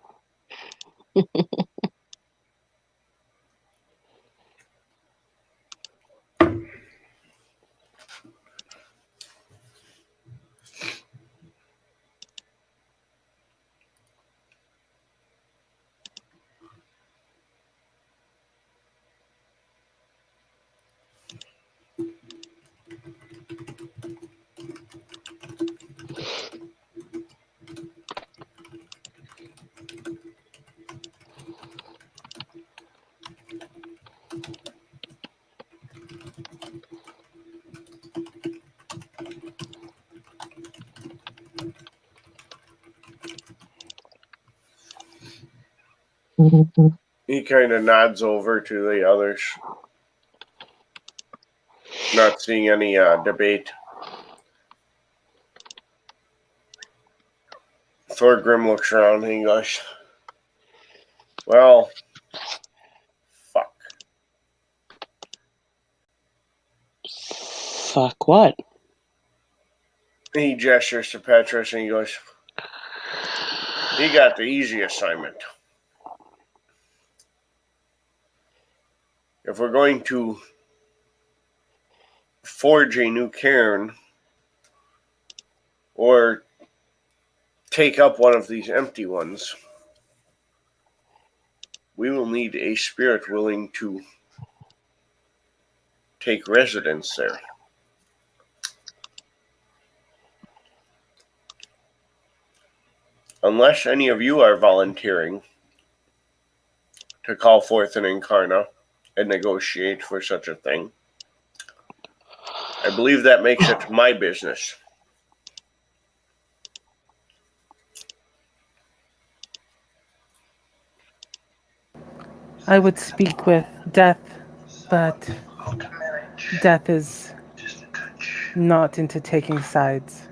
He kind of nods over to the others, not seeing any debate. Thorgrim looks around and he goes, well, fuck. Fuck what? He gestures to Petrus and he goes, he got the easy assignment. If we're going to forge a new cairn or take up one of these empty ones, we will need a spirit willing to take residence there. Unless any of you are volunteering to call forth an Incarna and negotiate for such a thing, I believe that makes it my business. I would speak with Death, but Death is not into taking sides.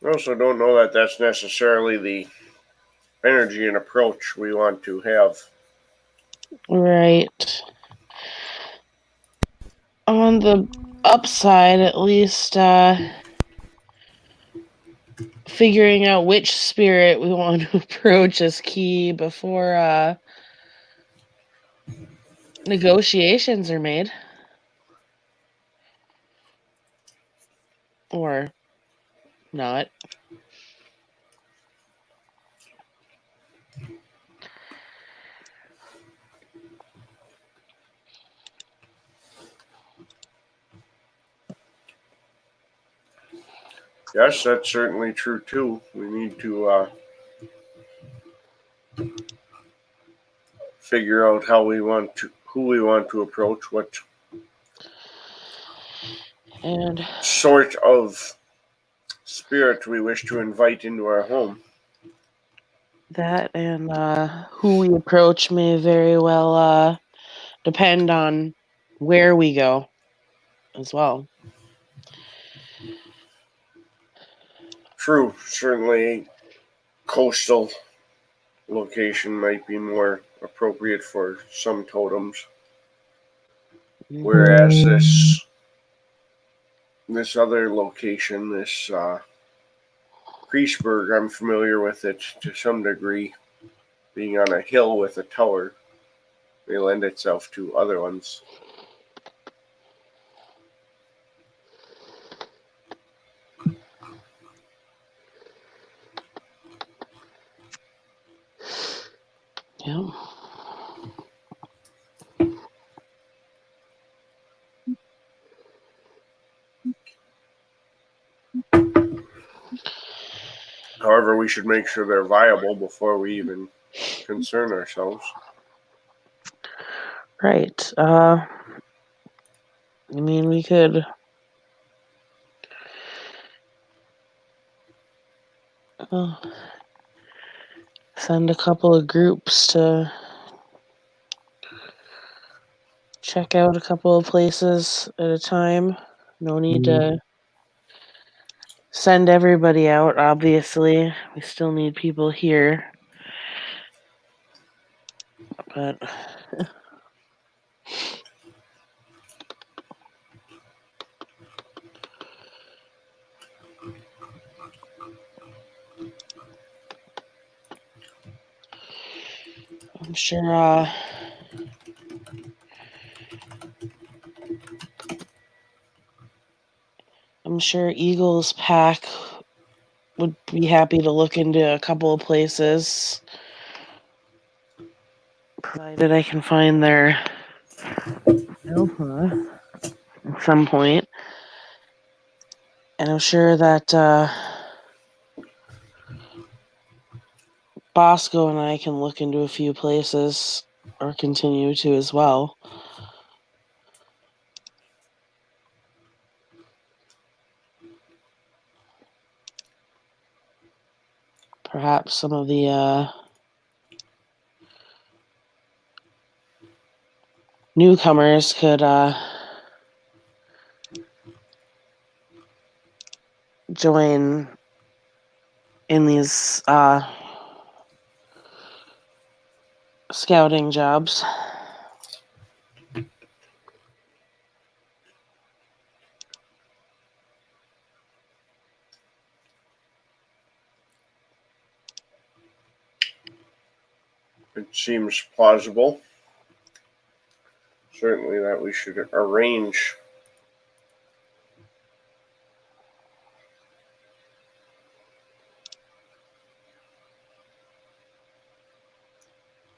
I also don't know that that's necessarily the energy and approach we want to have. Right. On the upside, at least, figuring out which spirit we want to approach is key before negotiations are made. Or not. Yes, that's certainly true too. We need to figure out who we want to approach, what And sort of spirit we wish to invite into our home. that and who we approach may very well depend on where we go as well. True, certainly a coastal location might be more appropriate for some totems, whereas this other location, this Kreisberg, I'm familiar with it to some degree, being on a hill with a tower, may lend itself to other ones. Yeah. However, we should make sure they're viable before we even concern ourselves. Right. I mean, we could send a couple of groups to check out a couple of places at a time. No need to send everybody out, obviously. We still need people here. But I'm sure Eagle's pack would be happy to look into a couple of places, provided I can find their alpha at some point. And I'm sure that Bosco and I can look into a few places, or continue to as well. Perhaps some of the newcomers could join in these scouting jobs. It seems plausible. Certainly that we should arrange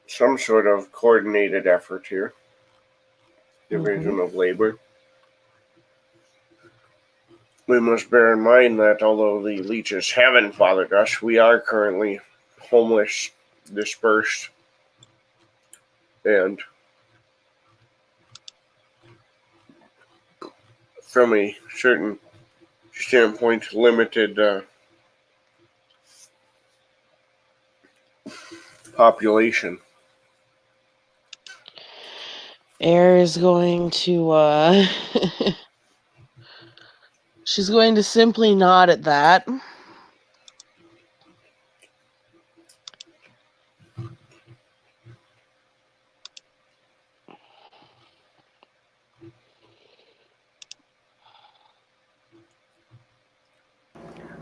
some sort of coordinated effort here. Division of labor. We must bear in mind that although the leeches haven't bothered us, we are currently homeless, dispersed, and from a certain standpoint, limited population. Air is going to she's going to simply nod at that.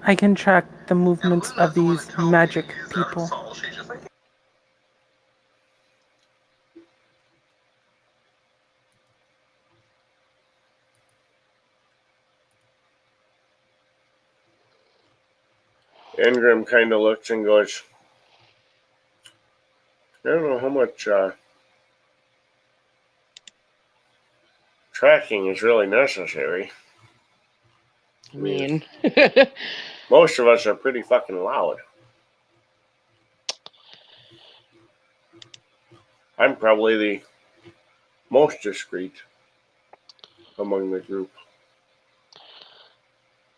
I can track the movements of these magic people. Engrim kind of looks and goes, I don't know how much tracking is really necessary. I mean, most of us are pretty fucking loud. I'm probably the most discreet among the group.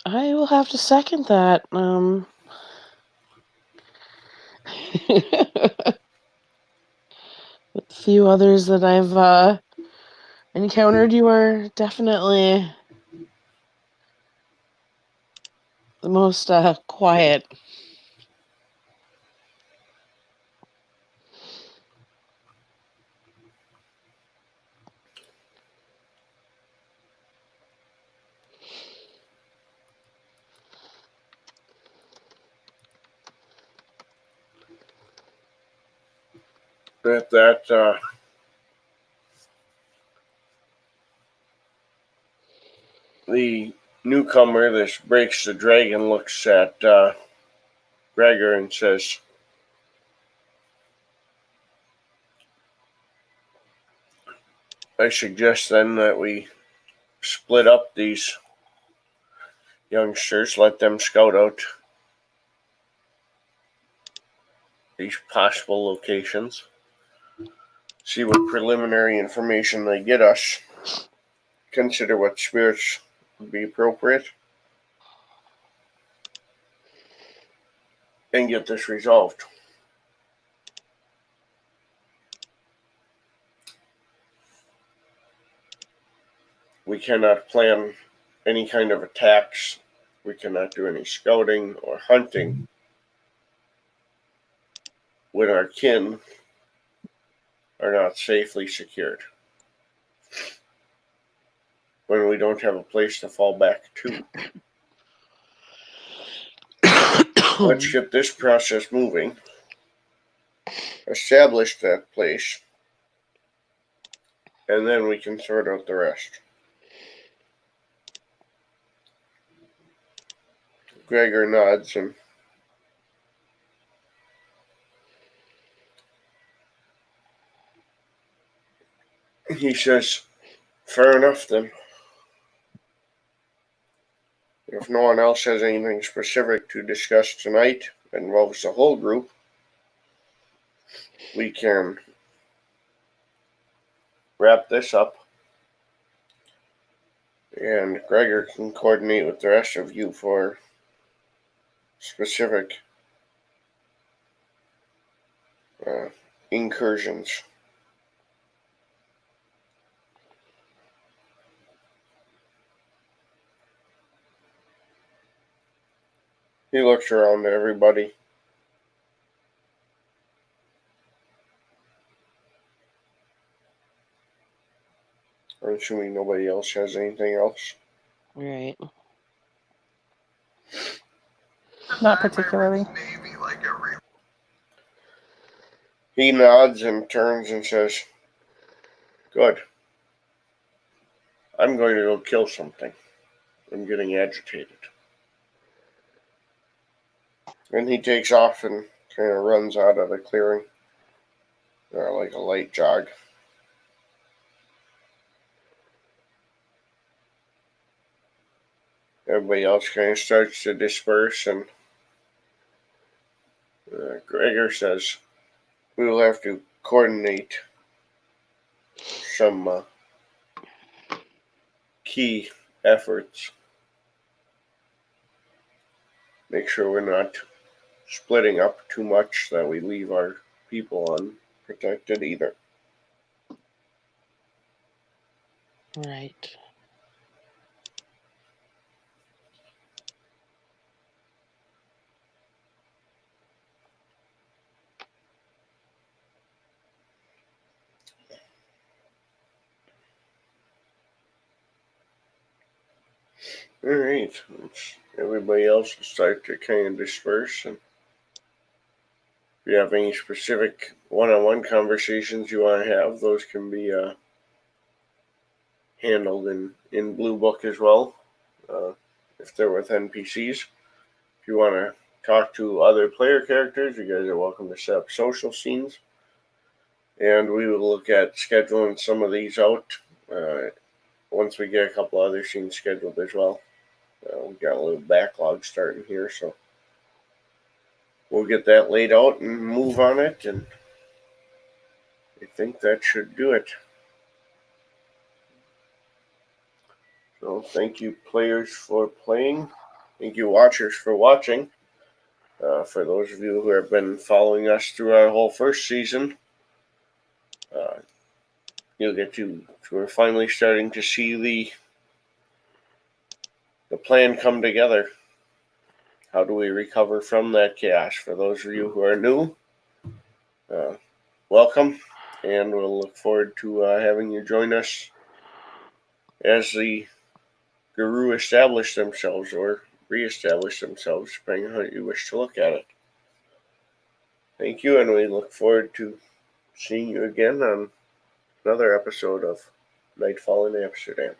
I will have to second that. With a few others that I've encountered, you are definitely the most quiet. At that, the newcomer, this breaks the dragon, looks at Gregor and says, I suggest then that we split up these youngsters, let them scout out these possible locations, see what preliminary information they get us, consider what spirits would be appropriate and get this resolved. We cannot plan any kind of attacks. We cannot do any scouting or hunting when our kin are not safely secured. When we don't have a place to fall back to. Let's get this process moving. Establish that place. And then we can sort out the rest. Gregor nods and he says, fair enough then. If no one else has anything specific to discuss tonight that involves the whole group, we can wrap this up. And Gregor can coordinate with the rest of you for specific incursions. He looks around to everybody. I'm assuming nobody else has anything else. Right. Not particularly. He nods and turns and says, good. I'm going to go kill something. I'm getting agitated. And he takes off and kind of runs out of the clearing. Like a light jog. Everybody else kind of starts to disperse, and Gregor says, we will have to coordinate some key efforts. Make sure we're not splitting up too much that we leave our people unprotected either. Right. Alright, everybody else will start to kind of disperse. And if you have any specific one-on-one conversations you want to have, those can be handled in Blue Book as well, if they're with NPCs. If you want to talk to other player characters, you guys are welcome to set up social scenes. And we will look at scheduling some of these out once we get a couple other scenes scheduled as well. We've got a little backlog starting here, so we'll get that laid out and move on it, and I think that should do it. So thank you, players, for playing. Thank you, watchers, for watching. For those of you who have been following us through our whole first season, you'll get to, we're finally starting to see the plan come together. How do we recover from that chaos? For those of you who are new, welcome, and we'll look forward to having you join us as the Garou establish themselves or reestablish themselves, depending on how you wish to look at it. Thank you, and we look forward to seeing you again on another episode of Nightfall in Amsterdam.